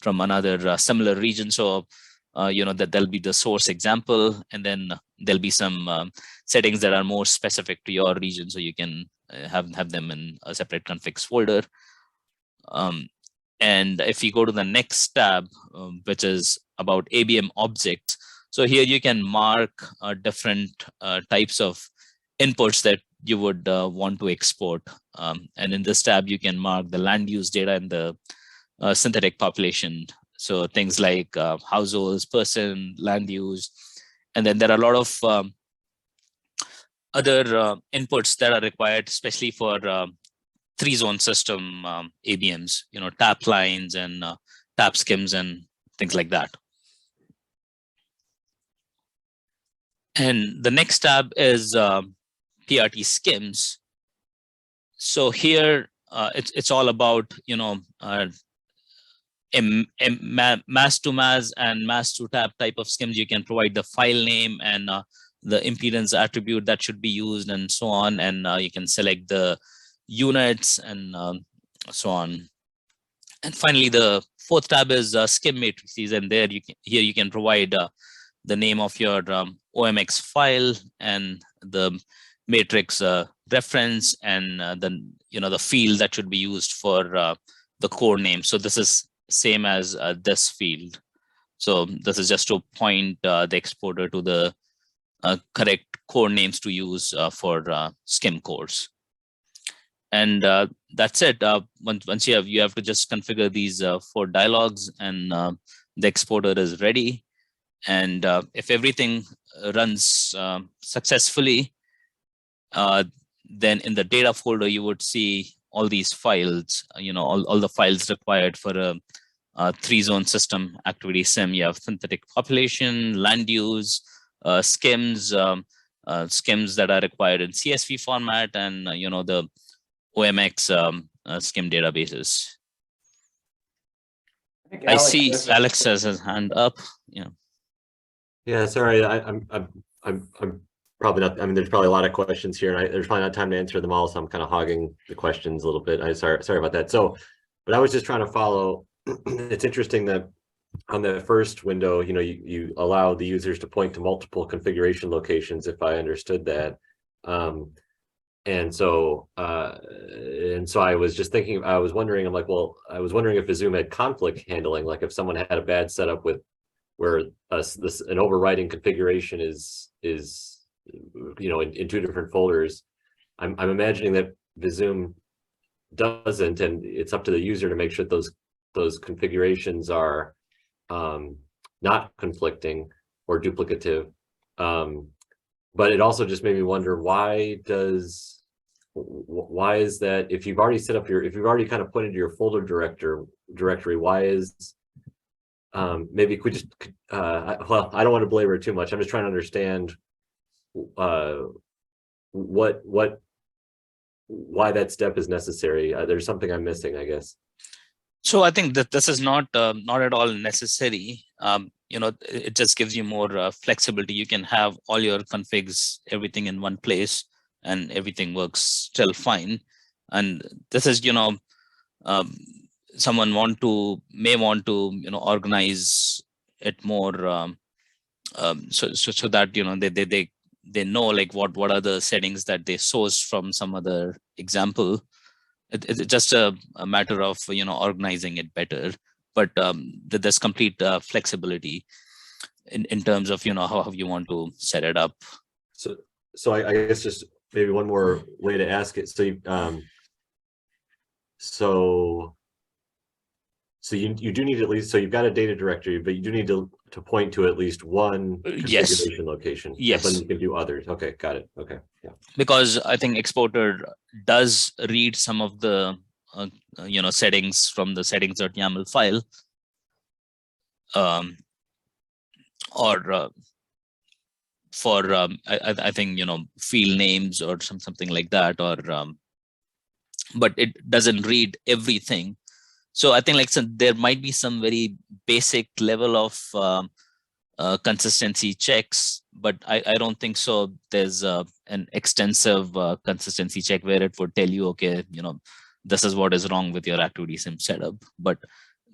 another similar region. So that there'll be the source example, and then there'll be some settings that are more specific to your region, so you can have them in a separate configs folder. And if you go to the next tab, which is about ABM objects, so here you can mark different types of inputs that you would want to export. And in this tab, you can mark the land use data and the synthetic population. So things like households, person, land use. And then there are a lot of other inputs that are required, especially for 3-zone system ABMs, tap lines and tap skims and things like that. And the next tab is PRT skims. So here it's all about mass to mass and mass to tap type of skims. You can provide the file name and the impedance attribute that should be used and so on, and you can select the units and so on. And finally, the 4th tab is skim matrices, and there you can provide the name of your OMX file and the matrix reference and the field that should be used for the core name. So this is same as this field. So this is just to point the exporter to the correct core names to use for skim cores. And that's it. Once you have to just configure these 4 dialogues, and the exporter is ready. And if everything runs successfully, then in the data folder, you would see all these files, all the files required for a 3-zone system ActivitySim. You have synthetic population, land use, skims, skims that are required in CSV format, and the OMX skim databases. I see Alex has his hand up. Yeah, sorry, I'm probably not. I mean, there's probably a lot of questions here, and there's probably not time to answer them all, so I'm kind of hogging the questions a little bit. Sorry about that. So, but I was just trying to follow. It's interesting that on the first window, you allow the users to point to multiple configuration locations, if I understood that. And so I was just thinking, I was wondering, I was wondering if Visum had conflict handling, like if someone had a bad setup with where an overriding configuration is in 2 different folders. I'm imagining that Visum doesn't, and it's up to the user to make sure that those configurations are not conflicting or duplicative. But it also just made me wonder, why is that, if you've already set up if you've already kind of pointed to your folder directory, why is maybe we just, well, I don't want to belabor it too much. I'm just trying to understand why that step is necessary. There's something I'm missing, I guess. So I think that this is not at all necessary. It just gives you more flexibility. You can have all your configs, everything in one place, and everything works still fine. And this is, someone may want to organize it more so that they know like what are the settings that they sourced from some other example. It's just a matter of organizing it better, but there's complete flexibility in terms of how you want to set it up. So I guess just maybe one more way to ask it. So you do need at least, so you've got a data directory, but you do need to point to at least one configuration location. Yes. But you can do others. Okay, got it. Okay, yeah. Because I think exporter does read some of the settings from the settings.yaml file, or for I think field names or something like that, or but it doesn't read everything. So I think there might be some very basic level of consistency checks, but I don't think so. There's an extensive consistency check where it would tell you, okay, this is what is wrong with your ActivitySim setup. But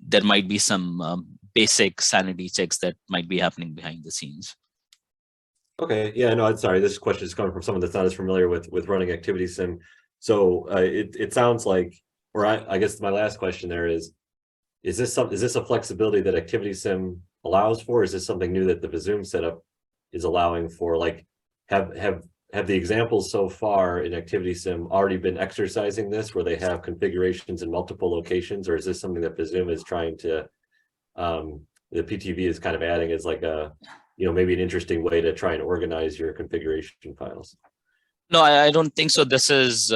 there might be some basic sanity checks that might be happening behind the scenes. Okay, yeah, no, I'm sorry. This question is coming from someone that's not as familiar with running ActivitySim. So it sounds like, or I guess my last question there is this a flexibility that ActivitySim allows for? Is this something new that the Visum setup is allowing for? Like, have the examples so far in ActivitySim already been exercising this, where they have configurations in multiple locations, or is this something that Visum is trying to, the PTV is kind of adding as like a, maybe an interesting way to try and organize your configuration files? No, I don't think so. This is,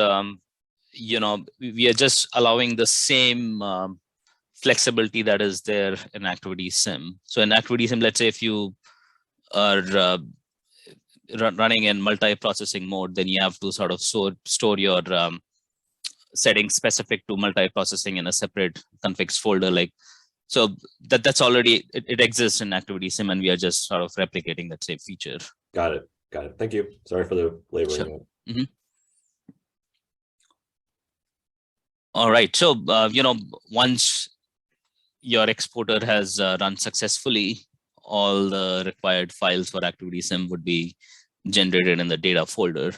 we are just allowing the same flexibility that is there in ActivitySim. So in ActivitySim, let's say if you are running in multi-processing mode, then you have to sort of store your settings specific to multi-processing in a separate configs folder. So that's already, it exists in ActivitySim, and we are just sort of replicating that same feature. Got it. Thank you. Sorry for the laboring. Sure. Mm-hmm. All right. So, once your exporter has run successfully, all the required files for ActivitySim would be generated in the data folder.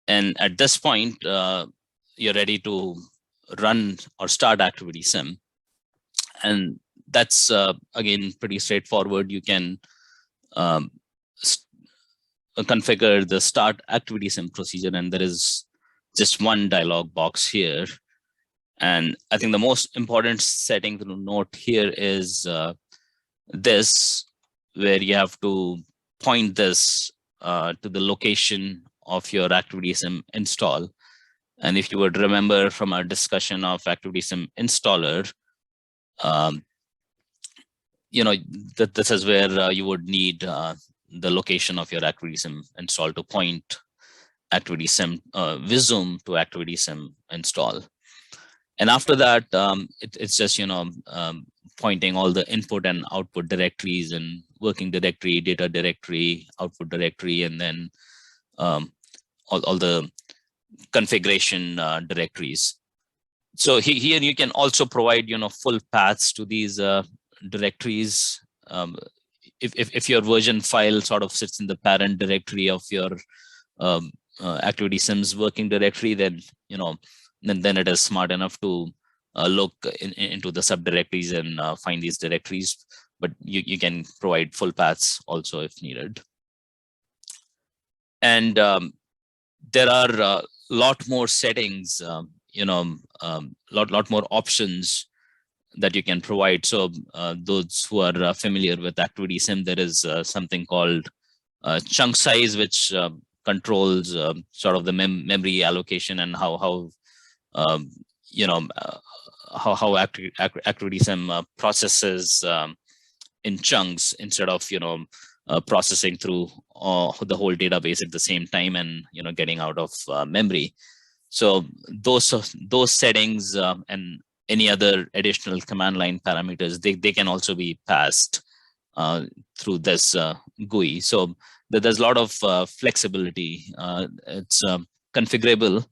And at this point, you're ready to run or start ActivitySim. And that's, again, pretty straightforward. You can configure the start ActivitySim procedure, and there is just one dialog box here. And I think the most important setting to note here is this, where you have to point this to the location of your ActivitySim install. And if you would remember from our discussion of ActivitySim installer, that this is where you would need the location of your ActivitySim install to point ActivitySim Visum to ActivitySim install. And after that, it's just pointing all the input and output directories and working directory, data directory, output directory, and then all the configuration directories. So here you can also provide full paths to these directories. If your version file sort of sits in the parent directory of your ActivitySim's working directory, then then it is smart enough to look into the subdirectories and find these directories. But you can provide full paths also if needed. And there are a lot more settings, lot more options that you can provide. So those who are familiar with ActivitySim, there is something called chunk size, which controls sort of the memory allocation and how ActivitySim processes in chunks instead of processing through the whole database at the same time and getting out of memory. So those settings and any other additional command line parameters, they can also be passed through this GUI. So there's a lot of flexibility. It's configurable,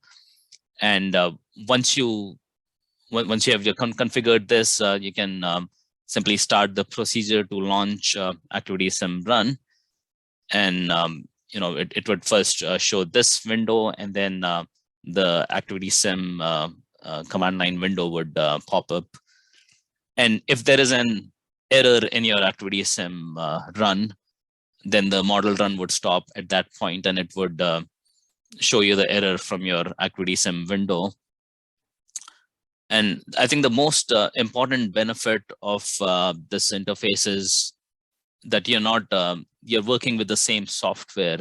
and once you have configured this, you can simply start the procedure to launch ActivitySim run, and it would first show this window, and then the ActivitySim command line window would pop up. And if there is an error in your ActivitySim run, then the model run would stop at that point, and it would show you the error from your ActivitySim window. And I think the most important benefit of this interface is that you're working with the same software.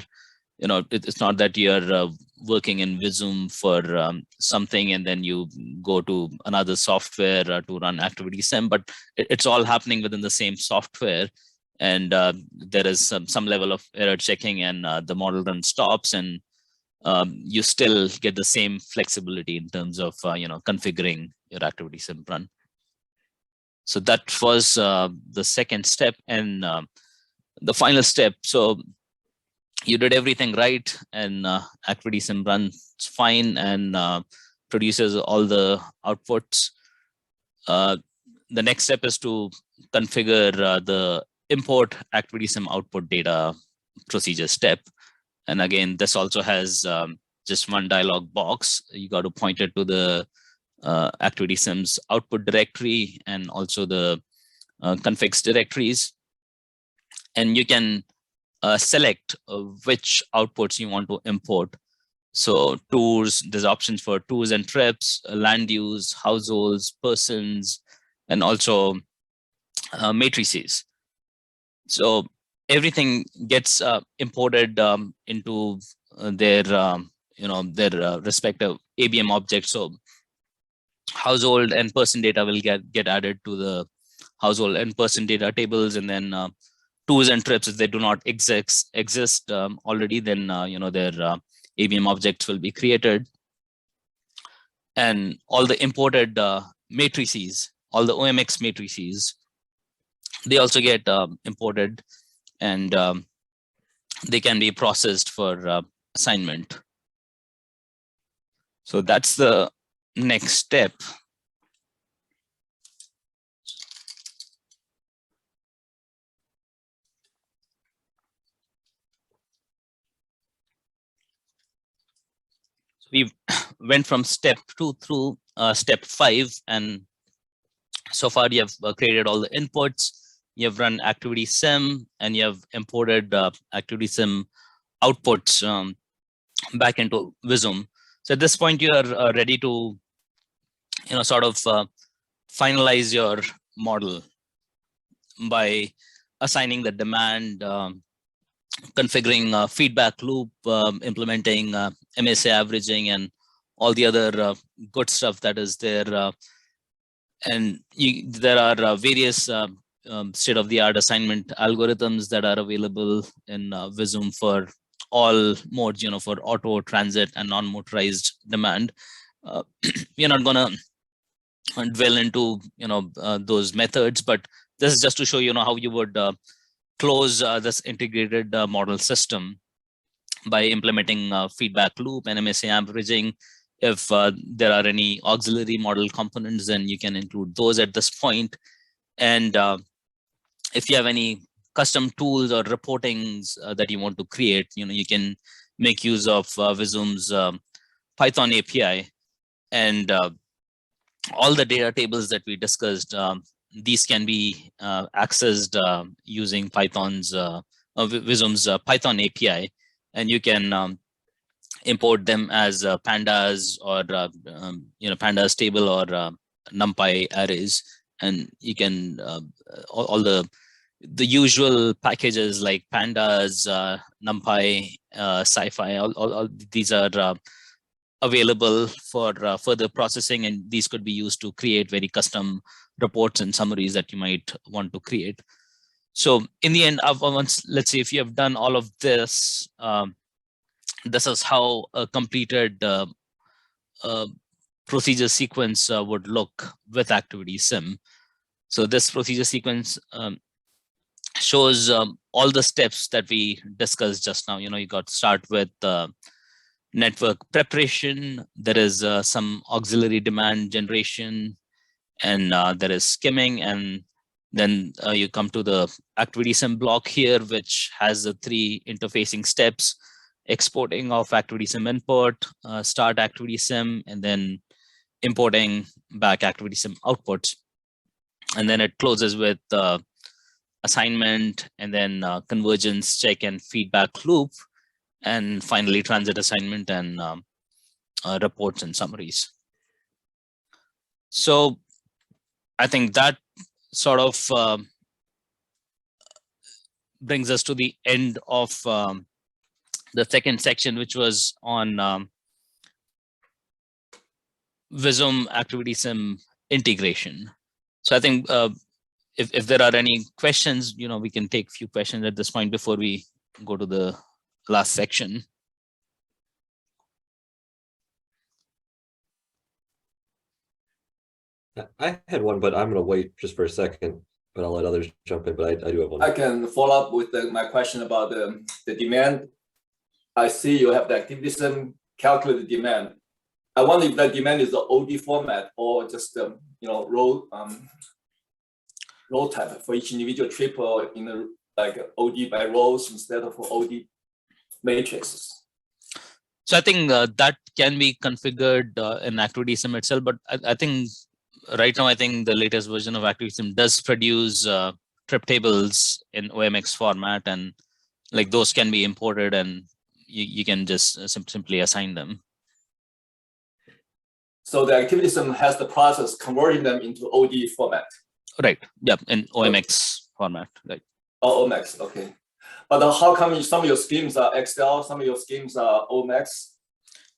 It's not that you're working in Visum for something and then you go to another software to run ActivitySim, but it's all happening within the same software. And there is some level of error checking, and the model run stops, and you still get the same flexibility in terms of configuring your ActivitySim run. So that was the second step, and the final step. So you did everything right, and ActivitySim runs fine and produces all the outputs. The next step is to configure the import ActivitySim output data procedure step. And again, this also has just one dialog box. You got to point it to the ActivitySim's output directory and also the configs directories. And you can select which outputs you want to import. So tours, there's options for tours and trips, land use, households, persons, and also matrices. So everything gets imported into their respective ABM objects. So household and person data will get added to the household and person data tables, and then tours and trips, if they do not exist already, then their ABM objects will be created. And all the imported matrices, all the OMX matrices, they also get imported, and they can be processed for assignment. So that's the next step. So we went from step 2 through step 5, and so far you have created all the inputs. You have run ActivitySim, and you have imported ActivitySim outputs back into Visum. So at this point, you are ready to, sort of finalize your model by assigning the demand, configuring feedback loop, implementing MSA averaging, and all the other good stuff that is there. And there are various state-of-the-art assignment algorithms that are available in Visum for all modes, for auto, transit, and non-motorized demand. We're not gonna dwell into those methods, but this is just to show how you would close this integrated model system by implementing feedback loop and MSA averaging. If there are any auxiliary model components, then you can include those at this point. And if you have any custom tools or reportings that you want to create, you can make use of Visum's Python API. And all the data tables that we discussed, these can be accessed using Visum's Python API, and you can import them as pandas or pandas table or NumPy arrays, and you can all the usual packages like pandas, NumPy, SciPy, all these are available for further processing, and these could be used to create very custom reports and summaries that you might want to create. So in the end, once, let's say if you have done all of this, this is how a completed procedure sequence would look with ActivitySim. So this procedure sequence shows all the steps that we discussed just now. You got to start with network preparation. There is some auxiliary demand generation, and there is skimming, and then you come to the ActivitySim block here, which has the 3 interfacing steps: exporting of ActivitySim input, start ActivitySim, and then importing back ActivitySim outputs. And then it closes with assignment, and then convergence check and feedback loop, and finally transit assignment and reports and summaries. So I think that sort of brings us to the end of the second section, which was on Visum ActivitySim integration. So I think if there are any questions, we can take a few questions at this point before we go to the last section. I had one, but I'm going to wait just for a second, but I'll let others jump in, but I do have one. I can follow up with my question about the demand. I see you have the ActivitySim calculate the demand. I wonder if that demand is the OD format or just row type for each individual trip, or in a like OD by rows instead of OD matrices. So I think that can be configured in ActivitySim itself, but I think right now, I think the latest version of ActivitySim does produce trip tables in OMX format, and like those can be imported, and you can just simply assign them. So the ActivitySim has the process converting them into OD format. Right. Yeah, in OMX format. Right. Oh, OMX. Okay. But how come some of your schemes are Excel, some of your schemes are OMX?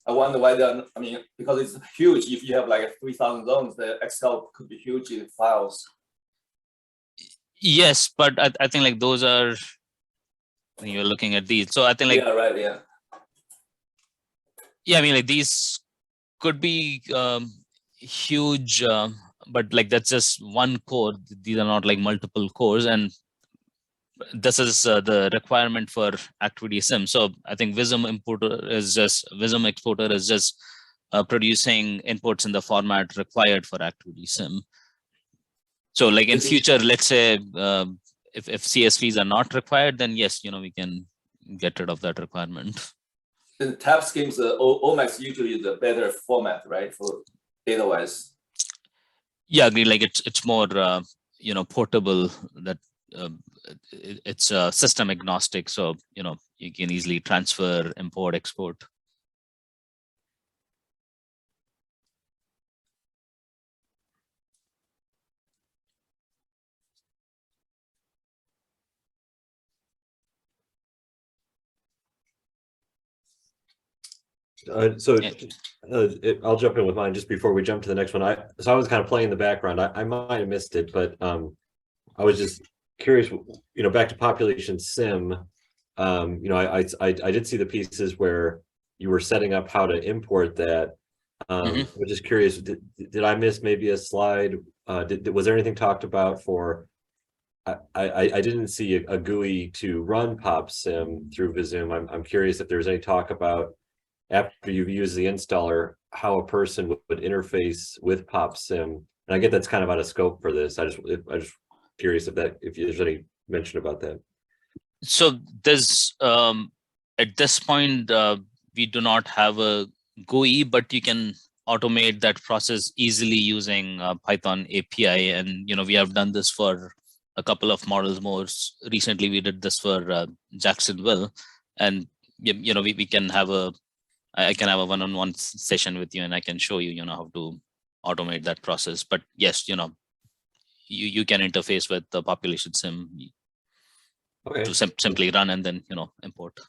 I wonder why they're, because it's huge. If you have like 3,000 zones, the Excel could be huge in files. Yes, but I think like those are, when you're looking at these. So I think like, yeah, right, yeah. Yeah, like these could be huge, but like that's just one core. These are not like multiple cores, and this is the requirement for ActivitySim. So I think Visum exporter is just producing inputs in the format required for ActivitySim. So like in future, let's say if CSVs are not required, then yes, we can get rid of that requirement. The tab schemes, OMX usually is a better format, right, for data-wise. Yeah, I agree. Like it's more portable. That it's system agnostic, so you can easily transfer, import, export. I'll jump in with mine just before we jump to the next one. So I was kind of playing in the background. I might have missed it, but I was just curious. Back to population sim. I did see the pieces where you were setting up how to import that. I was just curious. Did I miss maybe a slide? Was there anything talked about for? I didn't see a GUI to run PopSim through Visum. I'm curious if there's any talk about, after you've used the installer, how a person would interface with PopSim. And I get that's kind of out of scope for this. I'm just curious if there's any mention about that. So there's at this point we do not have a GUI, but you can automate that process easily using Python API. And we have done this for a couple of models. More recently, we did this for Jacksonville, and we can have I can have a one-on-one session with you, and I can show you, how to automate that process. But yes, you can interface with the population sim to simply run and then import.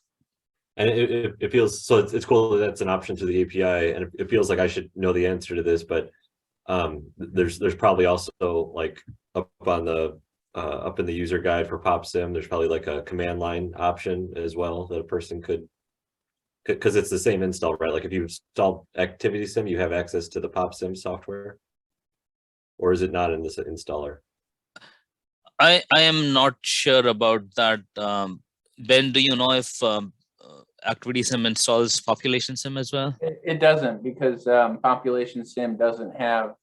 And it feels so. It's cool that that's an option to the API, and it feels like I should know the answer to this. But there's probably also like up on the up in the user guide for PopSim, there's probably like a command line option as well that a person could, because it's the same install, right? Like if you install ActivitySim, you have access to the PopSim software, or is it not in this installer? I am not sure about that. Ben, do you know if ActivitySim installs PopulationSim as well? It doesn't, because PopulationSim doesn't have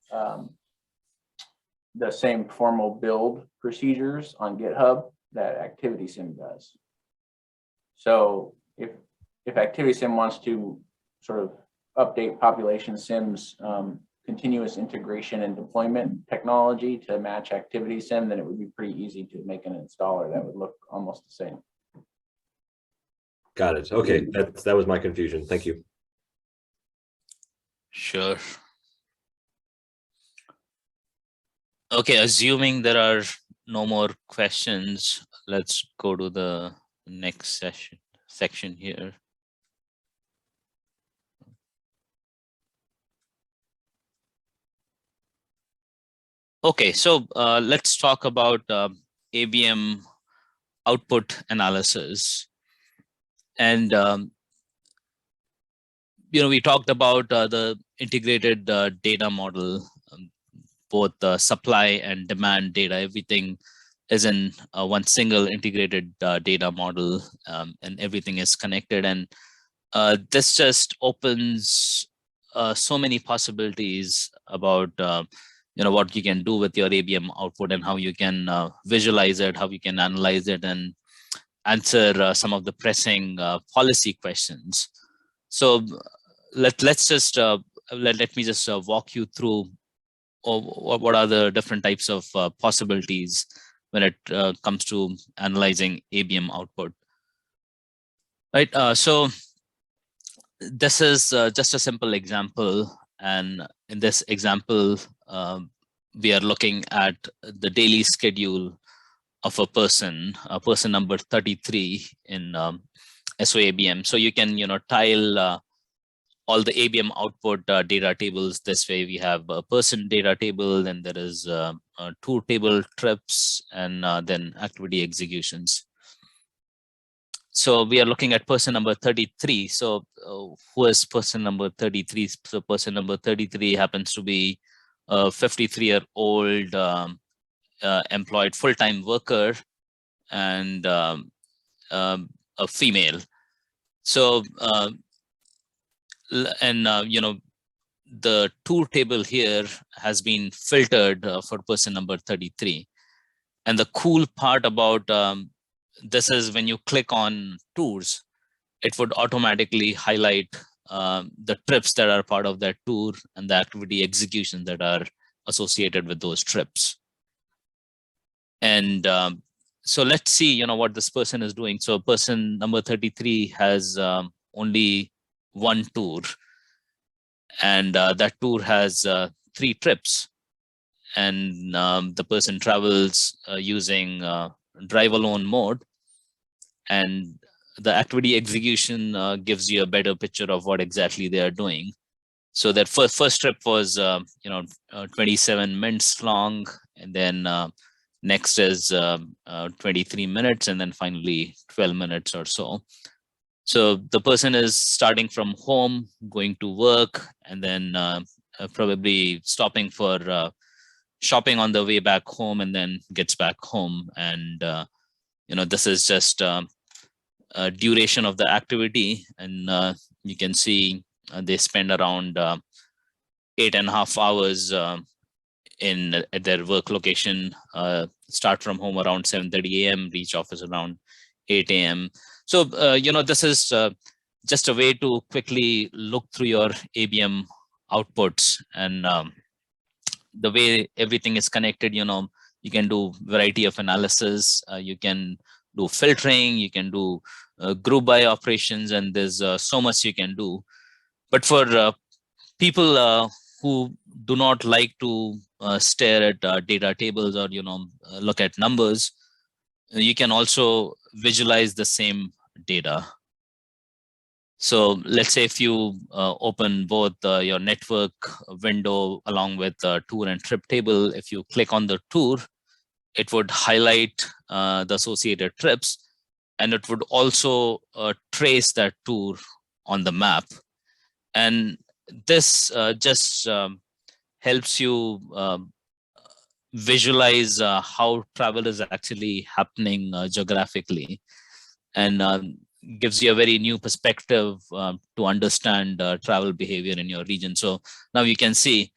the same formal build procedures on GitHub that ActivitySim does. So if ActivitySim wants to sort of update PopulationSim's continuous integration and deployment technology to match ActivitySim, then it would be pretty easy to make an installer that would look almost the same. Got it. Okay, that was my confusion. Thank you. Sure. Okay, assuming there are no more questions, let's go to the next section here. Okay, so let's talk about ABM output analysis. And we talked about the integrated data model, both supply and demand data. Everything is in one single integrated data model, and everything is connected. And this just opens so many possibilities about what you can do with your ABM output and how you can visualize it, how you can analyze it, and answer some of the pressing policy questions. So let me just walk you through what are the different types of possibilities when it comes to analyzing ABM output. Right. So this is just a simple example, and in this example, we are looking at the daily schedule of a person number 33 in SOABM. So you can tile all the ABM output data tables this way. We have a person data table, then there is tour table trips, and then activity executions. So we are looking at person number 33. So who is person number 33? So person number 33 happens to be a 53-year-old employed full-time worker and a female. So the tour table here has been filtered for person number 33. And the cool part about this is when you click on tours, it would automatically highlight the trips that are part of that tour and the activity execution that are associated with those trips. And so let's see, what this person is doing. So person number 33 has only one tour, and that tour has 3 trips. And the person travels using drive alone mode, and the activity execution gives you a better picture of what exactly they are doing. So that first trip was 27 minutes long, and then next is 23 minutes, and then finally 12 minutes or so. So the person is starting from home, going to work, and then probably stopping for shopping on the way back home, and then gets back home. And this is just duration of the activity, and you can see they spend around 8.5 hours at their work location. Start from home around 7:30 a.m., reach office around 8 a.m. So this is just a way to quickly look through your ABM outputs, and the way everything is connected. You can do variety of analysis, you can do filtering, you can do group by operations, and there's so much you can do. But for people who do not like to stare at data tables or look at numbers, you can also visualize the same data. So let's say if you open both your network window along with tour and trip table, if you click on the tour, it would highlight the associated trips, and it would also trace that tour on the map. And this just helps you visualize how travel is actually happening geographically, and gives you a very new perspective to understand travel behavior in your region. So now you can see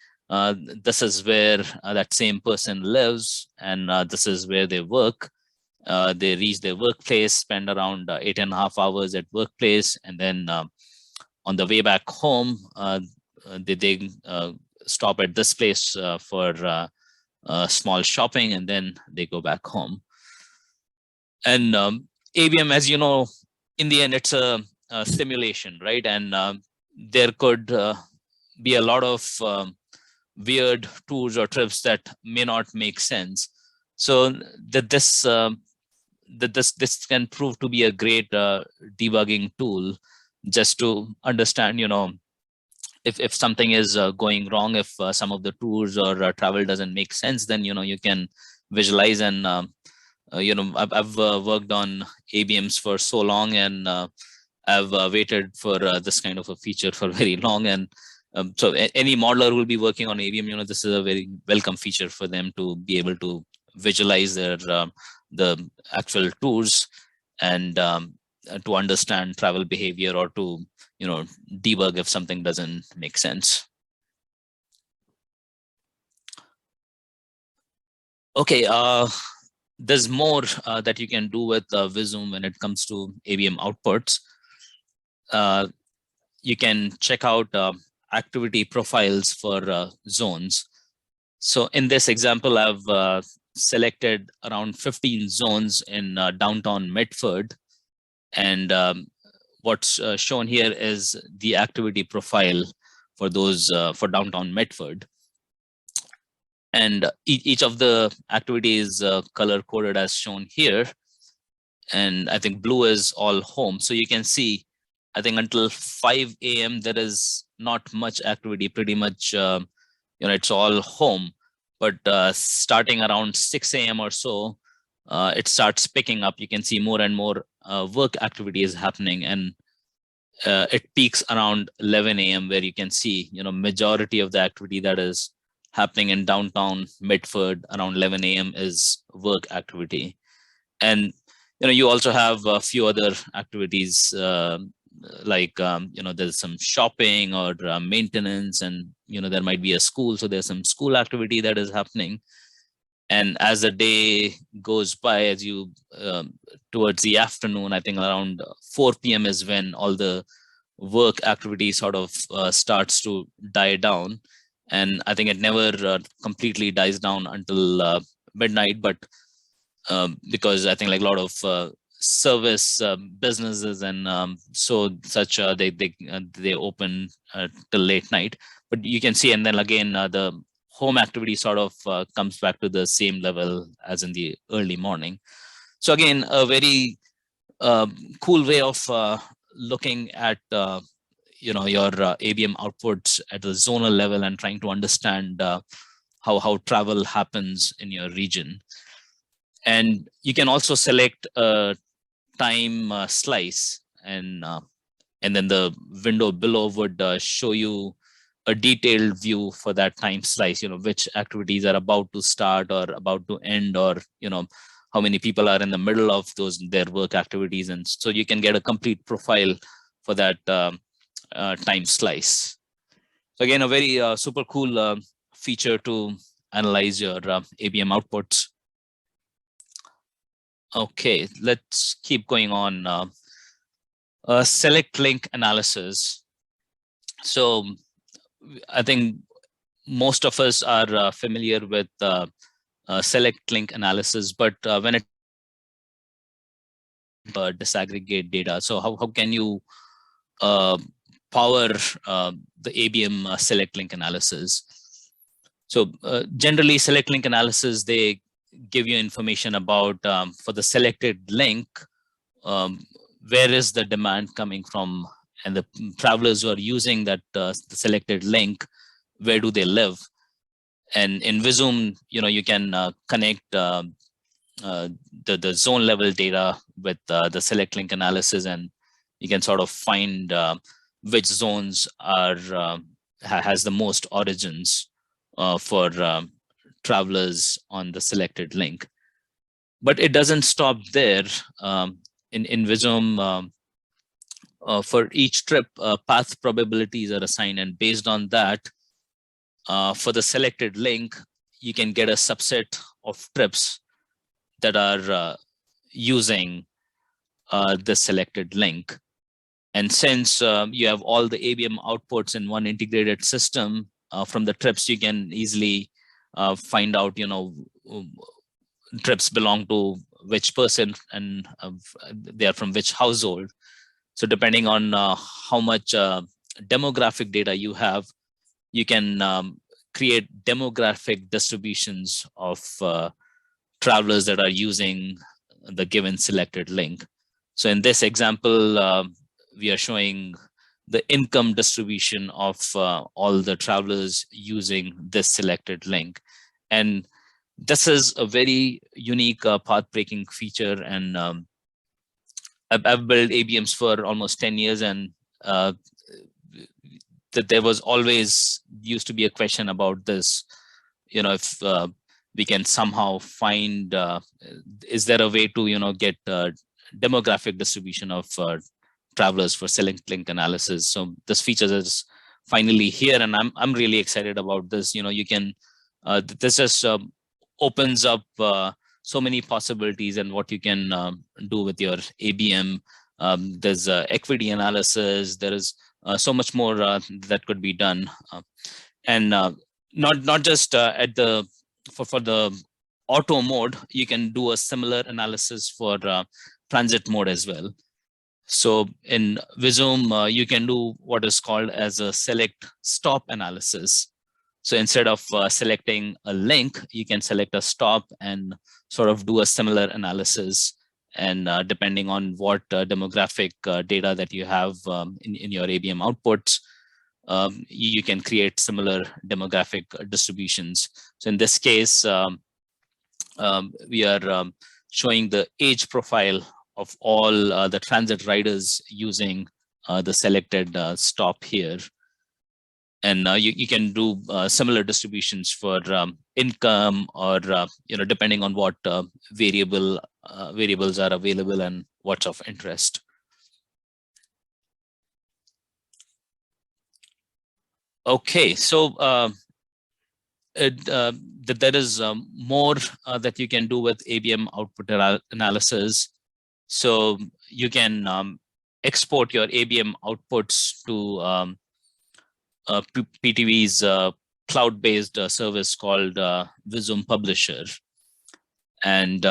this is where that same person lives, and this is where they work. They reach their workplace, spend around 8.5 hours at workplace, and then on the way back home, they stop at this place for small shopping, and then they go back home. And ABM, as you know, in the end, it's a simulation, right? And there could be a lot of weird tours or trips that may not make sense. So this can prove to be a great debugging tool, just to understand, if something is going wrong, if some of the tours or travel doesn't make sense, then you can visualize. And I've worked on ABMs for so long, and I've waited for this kind of a feature for very long. And so any modeler who will be working on ABM, this is a very welcome feature for them to be able to visualize their the actual tours, and to understand travel behavior, or to debug if something doesn't make sense. Okay, there's more that you can do with Visum when it comes to ABM outputs. You can check out activity profiles for zones. So in this example, I've selected around 15 zones in downtown Medford, and what's shown here is the activity profile for those for downtown Medford. And each of the activities color coded as shown here. And I think blue is all home. So you can see, I think until 5 a.m. there is not much activity, pretty much, it's all home. But starting around 6 a.m. or so, it starts picking up. You can see more and more work activity is happening, and it peaks around 11 a.m. where you can see, majority of the activity that is happening in downtown Medford around 11 a.m. is work activity. And you also have a few other activities like there's some shopping or maintenance, and there might be a school, so there's some school activity that is happening. And as the day goes by, as you towards the afternoon, I think around 4 p.m. is when all the work activity sort of starts to die down. And I think it never completely dies down until midnight, but because I think like a lot of service businesses and they open till late night. But you can see, and then again the home activity sort of comes back to the same level as in the early morning. So again, a very cool way of looking at your ABM outputs at the zonal level and trying to understand how travel happens in your region. And you can also select a time slice, and then the window below would show you a detailed view for that time slice, which activities are about to start or about to end, or how many people are in the middle of their work activities. And so you can get a complete profile for that time slice. So again, a very super cool feature to analyze your ABM outputs. Okay, let's keep going on. Select link analysis. So I think most of us are familiar with select link analysis, but when it disaggregate data, so how can you power the ABM select link analysis? So generally, select link analysis, they give you information about for the selected link, where is the demand coming from, and the travelers who are using that the selected link, where do they live? And in Visum, you can connect the zone level data with the select link analysis, and you can sort of find which zones are has the most origins for travelers on the selected link. But it doesn't stop there. In Visum, for each trip, path probabilities are assigned, and based on that, for the selected link, you can get a subset of trips that are using the selected link. And since you have all the ABM outputs in one integrated system, from the trips, you can easily find out, trips belong to which person and they are from which household. So depending on how much demographic data you have, you can create demographic distributions of travelers that are using the given selected link. So in this example, we are showing the income distribution of all the travelers using this selected link. And this is a very unique path-breaking feature. And I've built ABMs for almost 10 years, and that there was always used to be a question about this, if we can somehow find, is there a way to, get demographic distribution of travelers for select link analysis? So this feature is finally here, and I'm really excited about this. You can, this just opens up so many possibilities and what you can do with your ABM. There's equity analysis. There is so much more that could be done, and not just at the for the auto mode. You can do a similar analysis for transit mode as well. So in Visum, you can do what is called as a select stop analysis. So instead of selecting a link, you can select a stop and sort of do a similar analysis. And depending on what demographic data that you have in your ABM outputs, you can create similar demographic distributions. So in this case, we are showing the age profile of all the transit riders using the selected stop here. And you can do similar distributions for income, or depending on what variables are available and what's of interest. Okay, so there is more that you can do with ABM output analysis. So you can export your ABM outputs to PTV's cloud-based service called Visum Publisher. And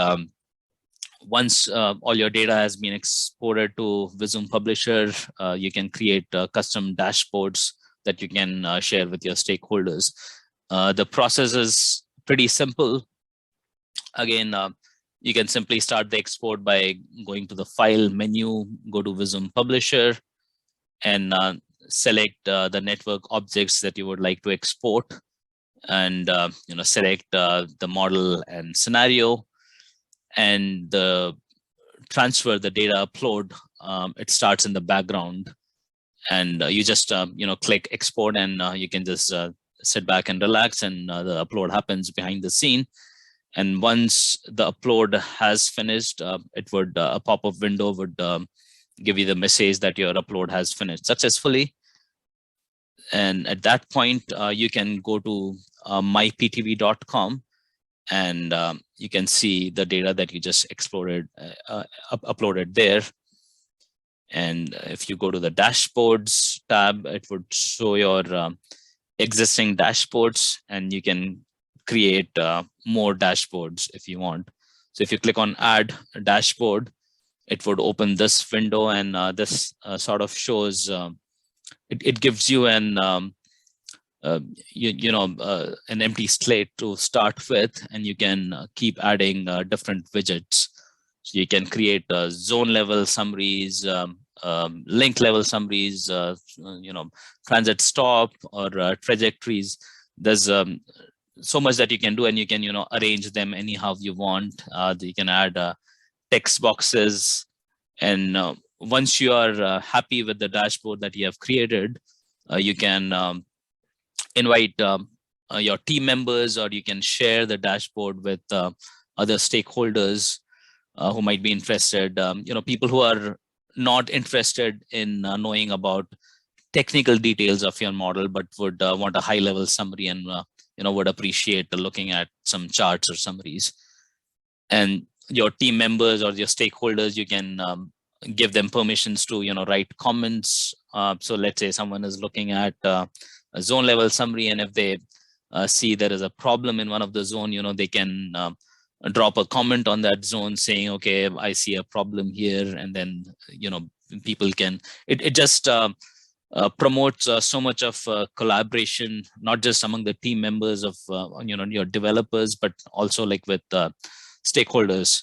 once all your data has been exported to Visum Publisher, you can create custom dashboards that you can share with your stakeholders. The process is pretty simple. Again, you can simply start the export by going to the File menu, go to Visum Publisher, and select the network objects that you would like to export, and select the model and scenario, and transfer the data upload. It starts in the background, and you just click export, and you can just sit back and relax, and the upload happens behind the scene. And once the upload has finished, it would a pop-up window would give you the message that your upload has finished successfully. And at that point, you can go to myptv.com, and you can see the data that you just uploaded there. And if you go to the dashboards tab, it would show your existing dashboards, and you can create more dashboards if you want. So if you click on add a dashboard, it would open this window, and this sort of shows, it gives you an an empty slate to start with, and you can keep adding different widgets. So you can create zone level summaries, link level summaries, transit stop, or trajectories. There's so much that you can do, and you can, arrange them anyhow you want. You can add text boxes, and once you are happy with the dashboard that you have created, you can invite your team members, or you can share the dashboard with other stakeholders who might be interested. People who are not interested in knowing about technical details of your model, but would want a high-level summary, and would appreciate looking at some charts or summaries. And your team members or your stakeholders, you can give them permissions to write comments. So let's say someone is looking at a zone level summary, and if they see there is a problem in one of the zone, they can drop a comment on that zone saying, okay, I see a problem here. And then people can, it just promotes so much of collaboration, not just among the team members of your developers, but also like with stakeholders.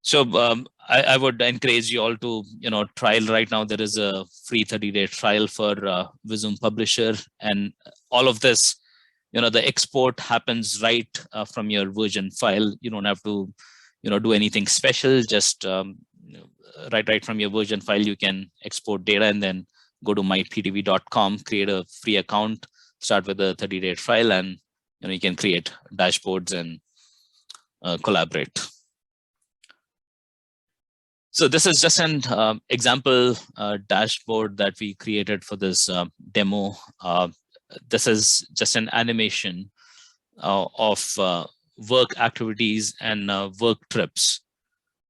So I would encourage you all to trial. Right now there is a free 30-day trial for Visum Publisher, and all of this, the export happens right from your version file. You don't have to do anything special. Just right from your version file, you can export data, and then go to mypdb.com, create a free account, start with a 30-day trial, and you can create dashboards and collaborate. So this is just an example dashboard that we created for this demo. This is just an animation of work activities and work trips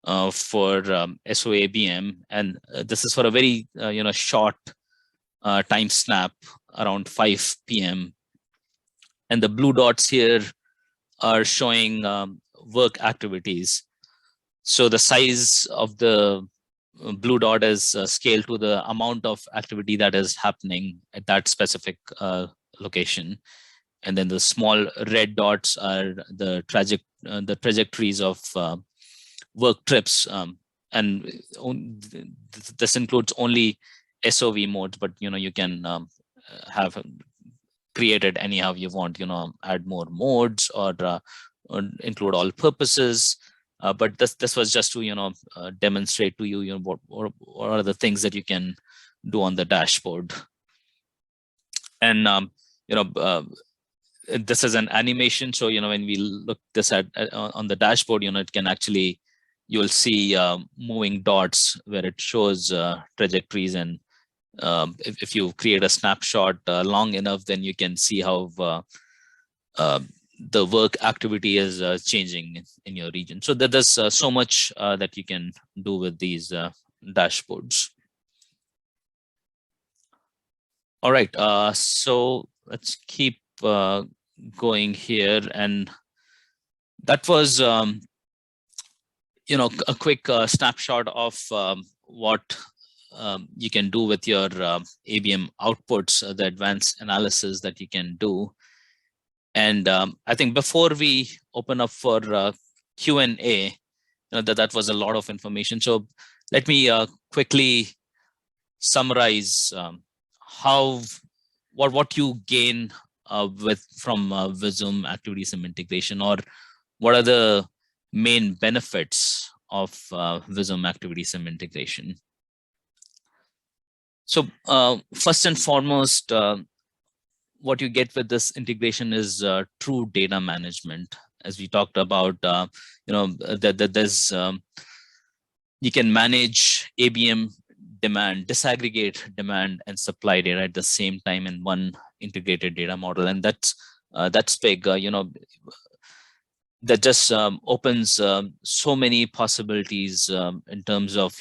for SOABM, and this is for a very short time snap around 5 p.m. And the blue dots here are showing work activities. So the size of the blue dot is scaled to the amount of activity that is happening at that specific location. And then the small red dots are the trajectories of work trips. And this includes only SOV modes, but you can have created anyhow you want, add more modes, or include all purposes. But this was just to demonstrate to you, what are the things that you can do on the dashboard. And this is an animation, so when we look this at on the dashboard, it can actually, you will see moving dots where it shows trajectories, and if you create a snapshot long enough, then you can see how the work activity is changing in your region. So there's so much that you can do with these dashboards. All right, so let's keep going here. And that was a quick snapshot of what you can do with your ABM outputs, the advanced analysis that you can do. And I think before we open up for Q&A, that was a lot of information. So let me quickly summarize what you gain from Visum ActivitySim integration, or what are the main benefits of Visum ActivitySim integration. So first and foremost, what you get with this integration is true data management. As we talked about, that there's you can manage ABM demand, disaggregate demand and supply data at the same time in one integrated data model, and that's big. That just opens so many possibilities in terms of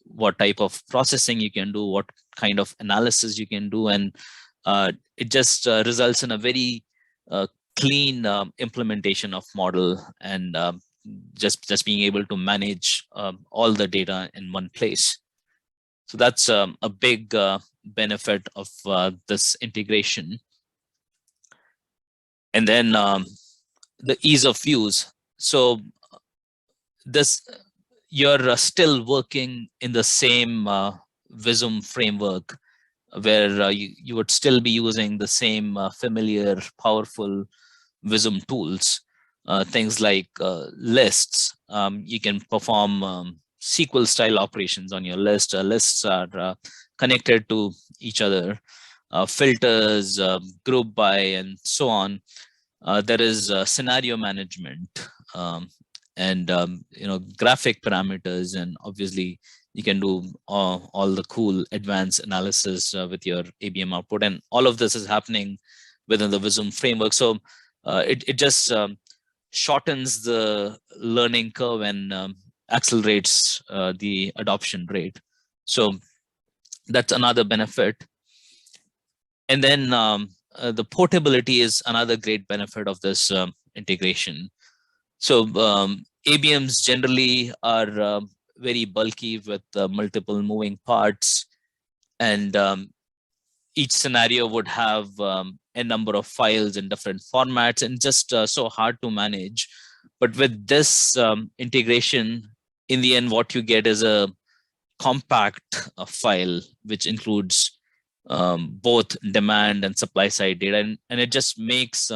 what type of processing you can do, what kind of analysis you can do, and it just results in a very clean implementation of model, and just being able to manage all the data in one place. So that's a big benefit of this integration. And then the ease of use. So you're still working in the same Visum framework, where you would still be using the same familiar, powerful Visum tools, things like lists. You can perform SQL style operations on your list. Lists are connected to each other, filters, group by, and so on. There is scenario management, and graphic parameters, and obviously you can do all the cool advanced analysis with your ABM output, and all of this is happening within the Visum framework. So it just shortens the learning curve and accelerates the adoption rate. So that's another benefit. And then the portability is another great benefit of this integration. So ABMs generally are very bulky with multiple moving parts, and each scenario would have a number of files in different formats, and just so hard to manage. But with this integration, in the end, what you get is a compact file, which includes both demand and supply side data, and it just makes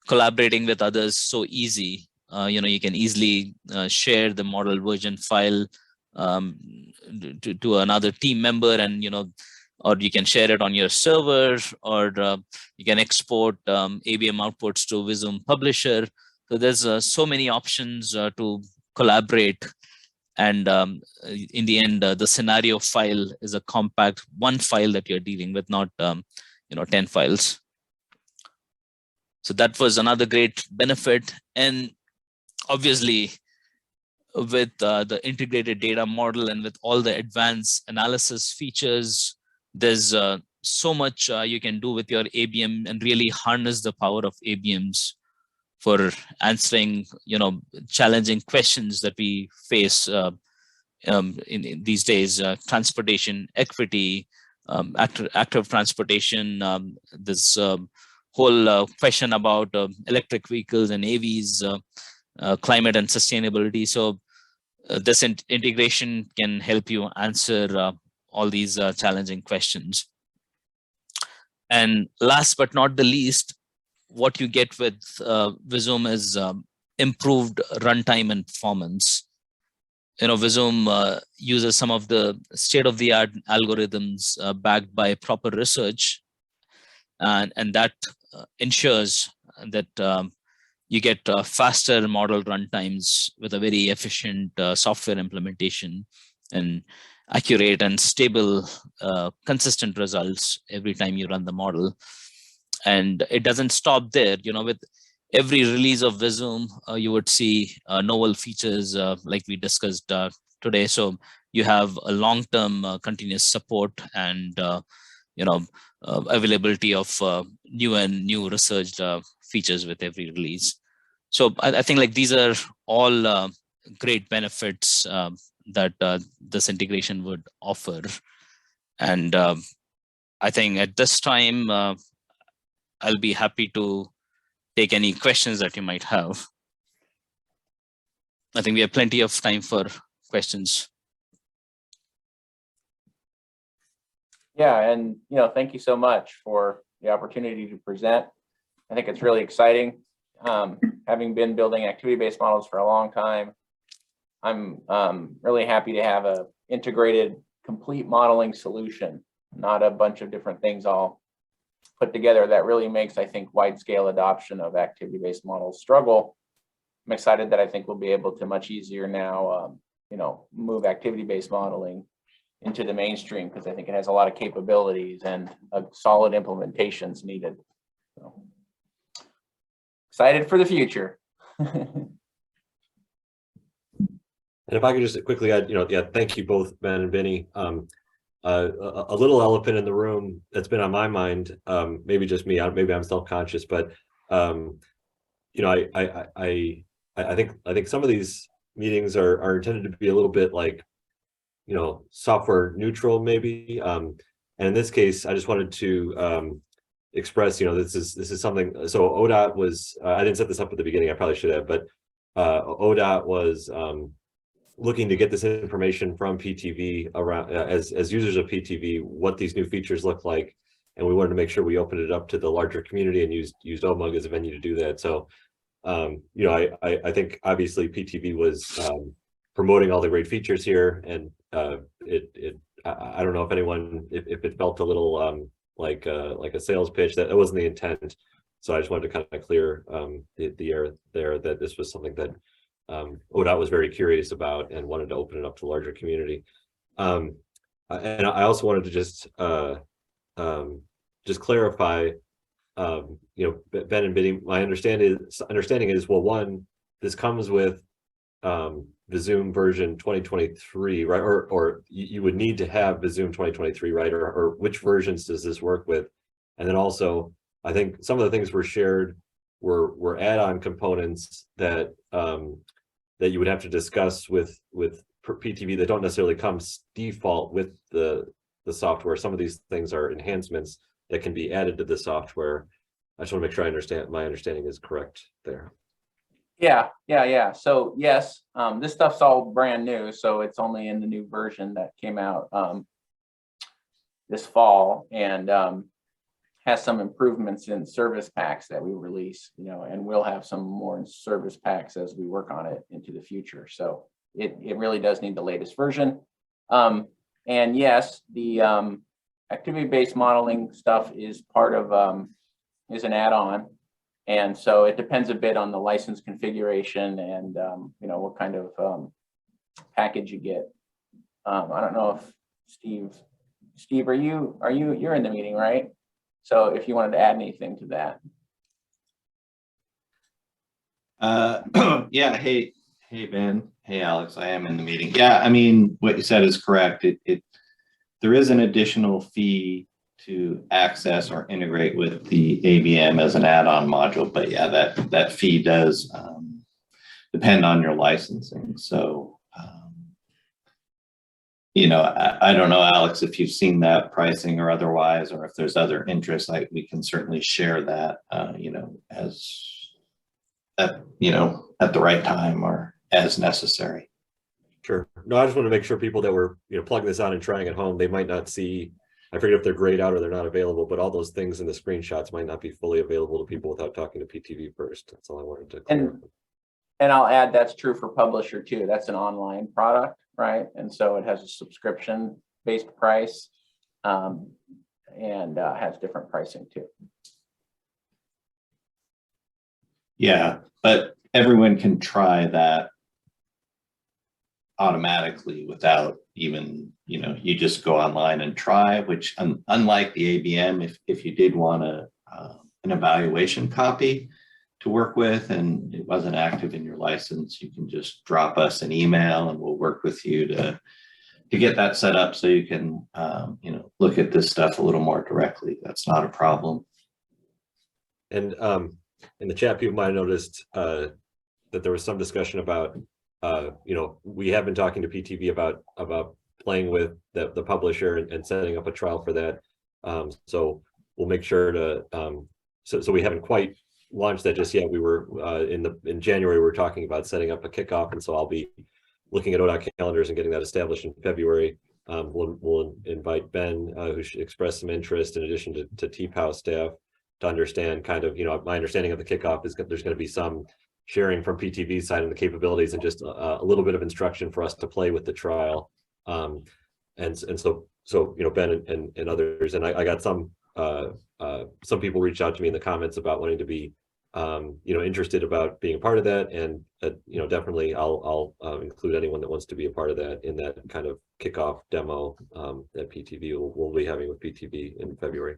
collaborating with others so easy. You can easily share the model version file to another team member, and or you can share it on your server, or you can export ABM outputs to Visum Publisher. So there's so many options to collaborate. And in the end, the scenario file is a compact one file that you're dealing with, not 10 files. So that was another great benefit. And obviously, with the integrated data model and with all the advanced analysis features, there's so much you can do with your ABM and really harness the power of ABMs for answering challenging questions that we face in these days. Transportation equity, active transportation, this whole question about electric vehicles and AVs, climate and sustainability. So this integration can help you answer all these challenging questions. And last but not the least, what you get with Visum is improved runtime and performance. Visum uses some of the state-of-the-art algorithms backed by proper research, and that ensures that you get faster model runtimes with a very efficient software implementation, and accurate and stable, consistent results every time you run the model. And it doesn't stop there. With every release of Visum, you would see novel features like we discussed today. So you have a long-term continuous support and availability of new researched features with every release. So I think like these are all great benefits that this integration would offer. And I think at this time, I'll be happy to take any questions that you might have. I think we have plenty of time for questions. Yeah, and thank you so much for the opportunity to present. I think it's really exciting. Having been building activity-based models for a long time, I'm really happy to have a integrated, complete modeling solution, not a bunch of different things all put together. That really makes, I think, wide-scale adoption of activity-based models struggle. I'm excited that I think we'll be able to much easier now, move activity-based modeling into the mainstream, because I think it has a lot of capabilities and a solid implementations needed. So, excited for the future. And if I could just quickly add, thank you both, Ben and Vinny. A little elephant in the room that's been on my mind, maybe just me, maybe I'm self-conscious, but I think some of these meetings are intended to be a little bit like, software neutral, maybe. And in this case, I just wanted to express, this is something. So ODOT was, I didn't set this up at the beginning, I probably should have, but ODOT was looking to get this information from PTV around as users of PTV, what these new features look like. and we wanted to make sure we opened it up to the larger community and used OMUG as a venue to do that. So, you know, I think obviously PTV was promoting all the great features here, and I don't know if anyone, if it felt a little like a sales pitch. That wasn't the intent. So I just wanted to kind of clear the air there that this was something that ODOT was very curious about and wanted to open it up to the larger community. And I also wanted to just clarify, you know, Ben and Biddy, my understanding is, well, one, this comes with Visum version 2023, right? Or you would need to have Visum 2023, right? Or which versions does this work with? And then also, I think some of the things were shared were add-on components that that you would have to discuss with PTV that don't necessarily come default with the software. Some of these things are enhancements that can be added to the software. I just want to make sure my understanding is correct there. Yeah. So yes, this stuff's all brand new, so it's only in the new version that came out this fall, and has some improvements in service packs that we release, you know, and we'll have some more service packs as we work on it into the future. So it really does need the latest version. And yes, the activity-based modeling stuff is part of is an add-on. And so it depends a bit on the license configuration and you know, what kind of package you get. I don't know if Steve, you're in the meeting, right? So if you wanted to add anything to that. Yeah, hey Ben, hey Alex, I am in the meeting. Yeah, I mean, what you said is correct. There is an additional fee to access or integrate with the ABM as an add-on module, but yeah, that fee does depend on your licensing. So you know, I don't know, Alex, if you've seen that pricing or otherwise, or if there's other interest, we can certainly share that, you know, you know, at the right time or as necessary. Sure. No, I just want to make sure people that were, you know, plugging this on and trying at home, they might not see, I forget if they're grayed out or they're not available, but all those things in the screenshots might not be fully available to people without talking to PTV first. That's all I wanted to clear. And I'll add, that's true for Publisher too. That's an online product, right? And so it has a subscription-based price and has different pricing too. Yeah, but everyone can try that automatically without even, you know, you just go online and try, which unlike the ABM, if you did want an evaluation copy to work with and it wasn't active in your license, you can just drop us an email and we'll work with you to get that set up so you can, you know, look at this stuff a little more directly. That's not a problem. And in the chat, people might have noticed that there was some discussion about, you know, we have been talking to PTV about playing with the publisher and setting up a trial for that. So we'll make sure to, so we haven't quite launched that just yet. We were in January, we were talking about setting up a kickoff, and so I'll be looking at ODOT calendars and getting that established in February. We'll invite Ben, who expressed some interest in addition to TPOW staff, to understand kind of, you know, my understanding of the kickoff is that there's going to be some sharing from PTV side and the capabilities and just a little bit of instruction for us to play with the trial. And so, you know, Ben and others, and I got some people reached out to me in the comments about wanting to be, you know, interested about being a part of that. And, you know, definitely I'll include anyone that wants to be a part of that in that kind of kickoff demo that PTV will be having with PTV in February.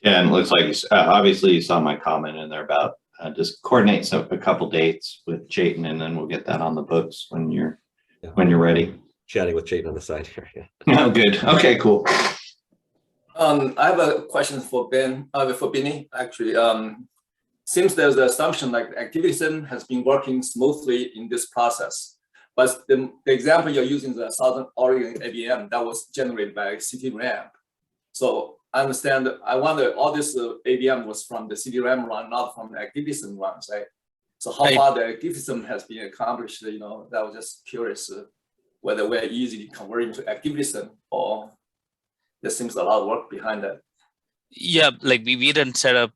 Yeah, and it looks like obviously you saw my comment in there about just coordinate a couple dates with Chayton, and then we'll get that on the books when you're ready. Chatting with Chayton on the side here. Yeah. Oh, good. Okay, cool. I have a question for Ben, for Benny, actually. Seems there's an assumption like ActivitySim has been working smoothly in this process, but the example you're using, the Southern Oregon ABM, that was generated by CityRAM. So I understand, I wonder, all this ABM was from the CityRAM run, not from the ActivitySim runs, right? So how far the ActivitySim has been accomplished, you know, that was just curious whether we're easily converting to ActivitySim or there seems a lot of work behind that. Yeah, like we didn't set up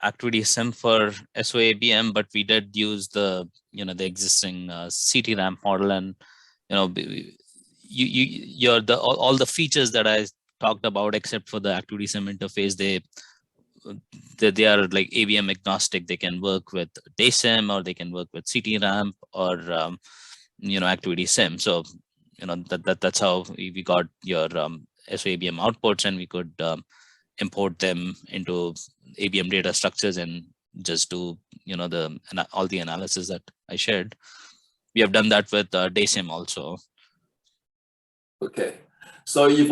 ActivitySim for SOABM, but we did use the the existing CT ramp model, and all the features that I talked about, except for the ActivitySim interface, they are like ABM agnostic. They can work with DaySim, or they can work with CT ramp, or ActivitySim. So that's how we got your SOABM outputs, and we could import them into ABM data structures and just do all the analysis that I shared. We have done that with DaySim also. Okay. So if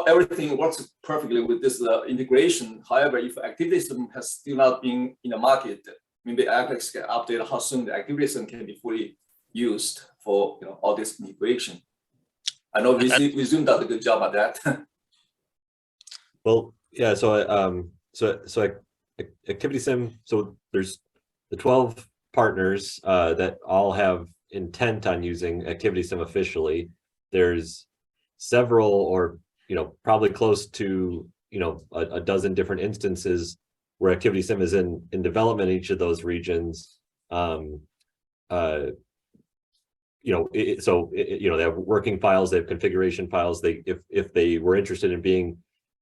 everything works perfectly with this integration, however, if ActivitySim has still not been in the market, maybe Alex can update how soon the ActivitySim can be fully used for all this integration. I know Visum does a good job at that. Well, yeah. So ActivitySim. So there's the 12 partners that all have intent on using ActivitySim officially. There's several, or probably close to a dozen different instances where ActivitySim is in development in each of those regions. They have working files, they have configuration files. If they were interested in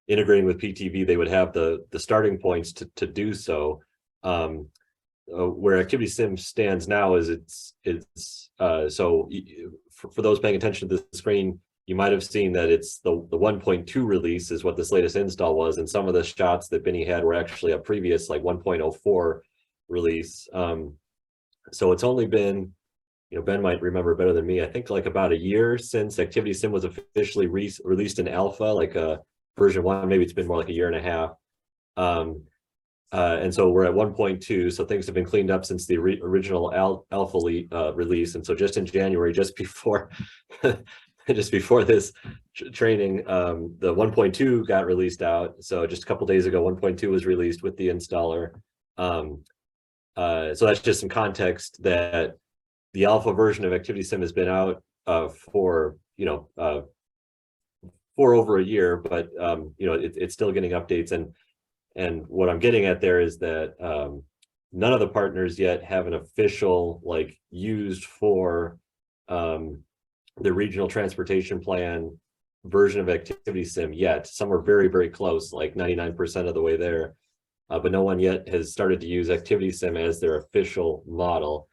integrating with PTV, they would have the starting points to do so. Where ActivitySim stands now is for those paying attention to the screen, you might have seen that it's the 1.2 release is what this latest install was, and some of the shots that Benny had were actually a previous 1.04 release. So it's only been, Ben might remember better than me, I think about a year since ActivitySim was officially released in alpha, version 1. Maybe it's been more like a year and a half. And so we're at 1.2, so things have been cleaned up since the original alpha release. And so just in January, just before this training, the 1.2 got released out. So just a couple days ago, 1.2 was released with the installer. So that's just some context that the alpha version of ActivitySim has been out for over a year, but it's still getting updates. And what I'm getting at there is that none of the partners yet have an official used for the regional transportation plan version of ActivitySim yet. Some are very, very close, 99% of the way there, but no one yet has started to use ActivitySim as their official model.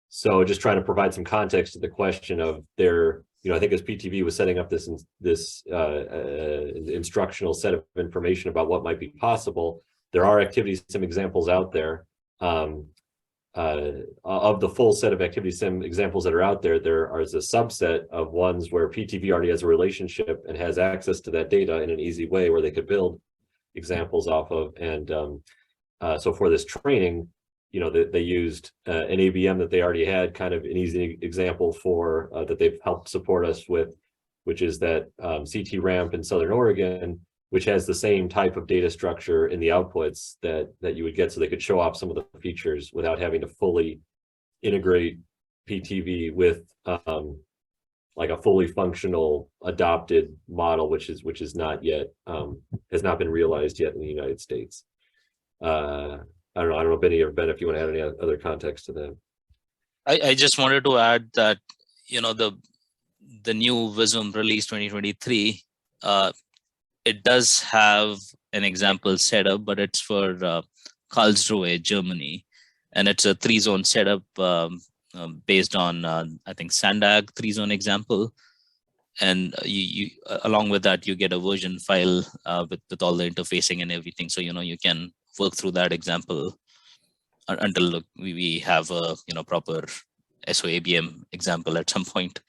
So just trying to provide some context to the question of their, I think as PTV was setting up this instructional set of information about what might be possible, there are ActivitySim examples out there. Of the full set of ActivitySim examples that are out there, there is a subset of ones where PTV already has a relationship and has access to that data in an easy way where they could build examples off of. And so for this training, they used an ABM that they already had, kind of an easy example for that they've helped support us with, which is that CT ramp in Southern Oregon, which has the same type of data structure in the outputs that you would get, so they could show off some of the features without having to fully integrate PTV with a fully functional adopted model, which is not yet has not been realized yet in the United States. I don't know, Benny or Ben, if you want to add any other context to that. I just wanted to add that the new Visum release 2023. It does have an example setup, but it's for Karlsruhe, Germany, and it's a 3-zone setup based on I think Sandag 3-zone example. And you along with that, you get a version file with all the interfacing and everything. So you can work through that example until we have a proper SOABM example at some point.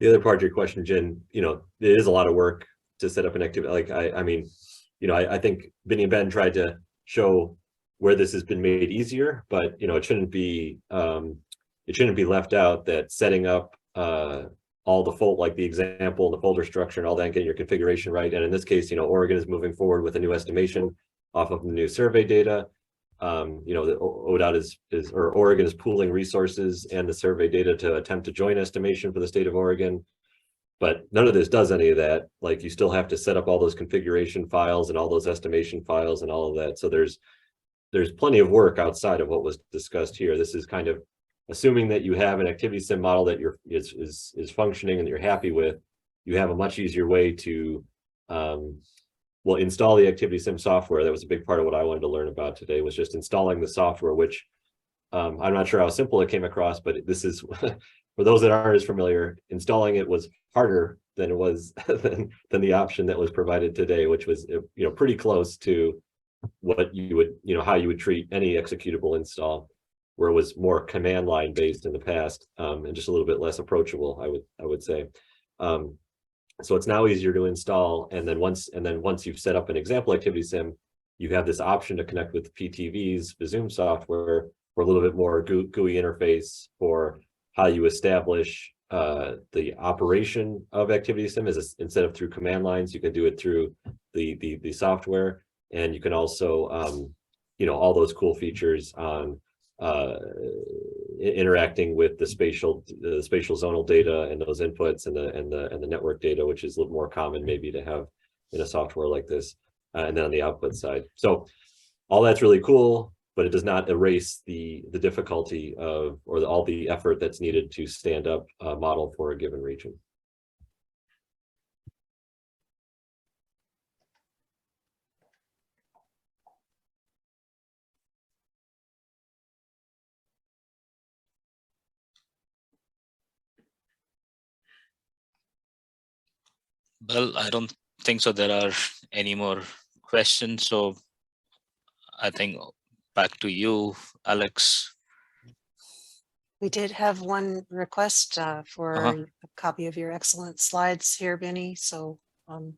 The other part of your question, Jen, it is a lot of work to set up an activity. I think Benny and Ben tried to show where this has been made easier, but it shouldn't be left out that setting up all the the example, the folder structure, and all that, and getting your configuration right. And in this case, Oregon is moving forward with a new estimation off of the new survey data. The ODOT Oregon is pooling resources and the survey data to attempt a joint estimation for the state of Oregon. but none of this does any of that. Like you still have to set up all those configuration files and all those estimation files and all of that. So there's plenty of work outside of what was discussed here. This is kind of assuming that you have an ActivitySim model that is functioning and that you're happy with. You have a much easier way to well, install the ActivitySim software. That was a big part of what I wanted to learn about today, was just installing the software, which I'm not sure how simple it came across, but this is for those that aren't as familiar, installing it was harder than it was than the option that was provided today, which was pretty close to what you would how you would treat any executable install, where it was more command line based in the past, and just a little bit less approachable, I would say. So it's now easier to install, and then once you've set up an example ActivitySim, you have this option to connect with PTV's Visum software for a little bit more GUI interface for how you establish the operation of ActivitySim. Instead of through command lines, you can do it through the software, and you can also all those cool features on interacting with the spatial zonal data and those inputs and the network data, which is a little more common maybe to have in a software like this, and then on the output side. So all that's really cool, but it does not erase the difficulty of all the effort that's needed to stand up a model for a given region. Well, I don't think so there are any more questions, so I think back to you, Alex. We did have one request for a copy of your excellent slides here, Benny. So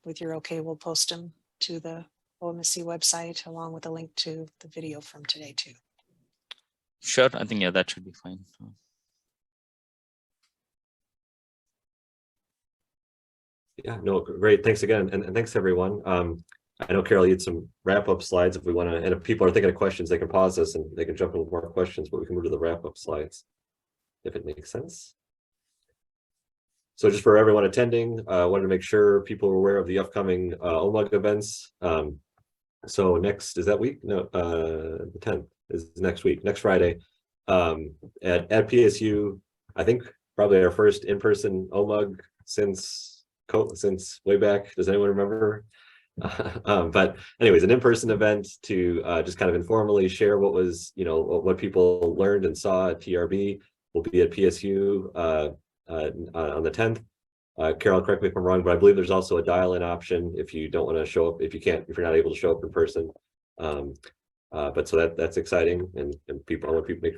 with your okay, we'll post them to the OMSC website along with a link to the video from today too. Sure, I think that should be fine. Yeah, no, great. Thanks again. And thanks everyone. I know Carol, you had some wrap-up slides if we want to, and if people are thinking of questions, they can pause us and they can jump in with more questions, but we can move to the wrap-up slides if it makes sense. So just for everyone attending, I wanted to make sure people are aware of the upcoming OMUG events. So next, is that week? No, the 10th is next week, next Friday, at PSU. I think probably our first in-person OMUG since way back. Does anyone remember? But anyways, an in-person event to just kind of informally share what was, what people learned and saw at TRB. Will be at PSU on the 10th. Carol, correct me if I'm wrong, but I believe there's also a dial-in option if you don't want to show up, if you're not able to show up in person. But so that's exciting, and people, I want people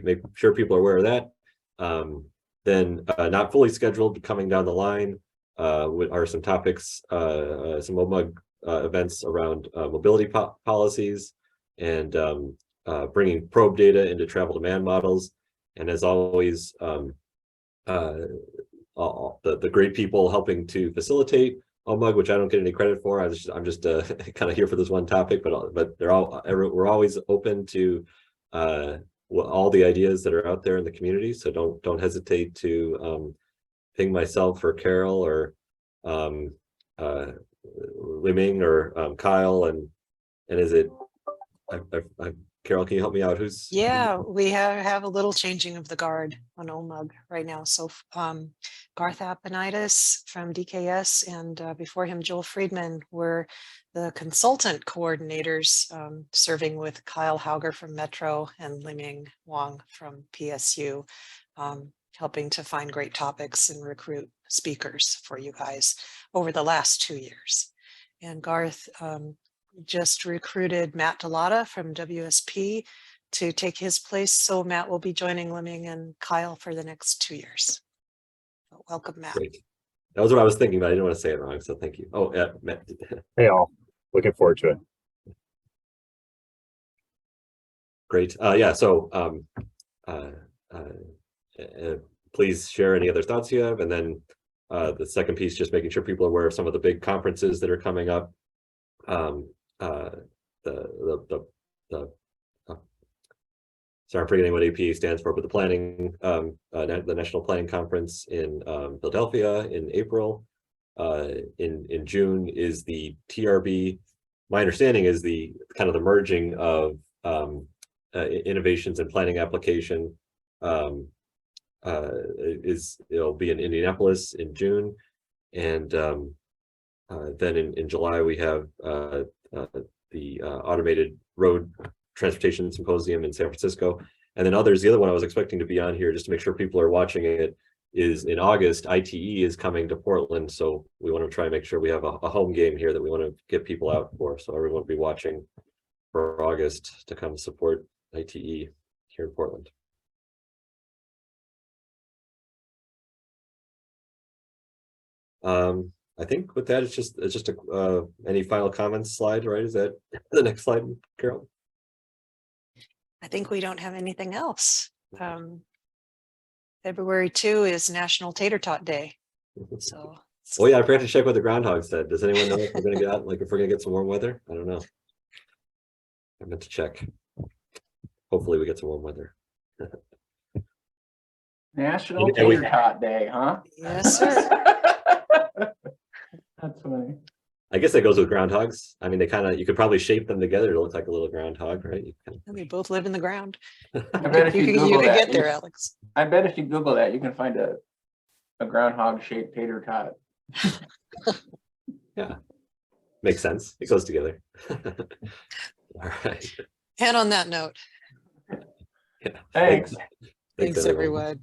make sure people are aware of that. Then not fully scheduled, coming down the line are some topics, some OMUG events around mobility policies and bringing probe data into travel demand models. And as always, the great people helping to facilitate OMUG, which I don't get any credit for. I'm just kind of here for this one topic, but we're always open to all the ideas that are out there in the community. So don't hesitate to ping myself or Carol or Liming or Kyle, and is it Carol, can you help me out? Yeah, we have a little changing of the guard on OMUG right now. So Garth Aponitis from DKS and before him, Joel Friedman were the consultant coordinators serving with Kyle Hauger from Metro and Liming Wang from PSU, helping to find great topics and recruit speakers for you guys over the last 2 years. And Garth just recruited Matt Delata from WSP to take his place. So Matt will be joining Liming and Kyle for the next 2 years. Welcome, Matt. Great. That was what I was thinking, but I didn't want to say it wrong. So thank you. Oh, yeah, Matt. Hey all, looking forward to it. Great. Yeah, so please share any other thoughts you have. And then the second piece, just making sure people are aware of some of the big conferences that are coming up. The sorry, I'm forgetting what APA stands for, but the planning, the National Planning Conference in Philadelphia in April. In June is the TRB. My understanding is the kind of the merging of innovations and planning application. It'll be in Indianapolis in June, and then in July we have the automated road transportation symposium in San Francisco, and then others. The other one I was expecting to be on here just to make sure people are watching it is in August. ITE is coming to Portland, so we want to try and make sure we have a home game here that we want to get people out for. So everyone will be watching for August to come support ITE here in Portland. I think with that, it's just a any final comments slide, right? Is that the next slide, Carol? I think we don't have anything else. February 2 is National Tater Tot Day. So. Oh yeah, I forgot to check what the groundhog said. Does anyone know if we're gonna get out, like if we're gonna get some warm weather? I don't know. I meant to check. Hopefully we get some warm weather. National And we- Tater Tot Day, huh? Yes, sir. That's funny. I guess that goes with groundhogs. I mean, they kind of, you could probably shape them together to look like a little groundhog, right? You can... They both live in the ground. I bet if you You Google can that, get there, Alex. I bet if you Google that, you can find a groundhog shaped tater tot. Yeah, makes sense. It goes together. All right. And on that note, Yeah. Thanks. thanks everyone.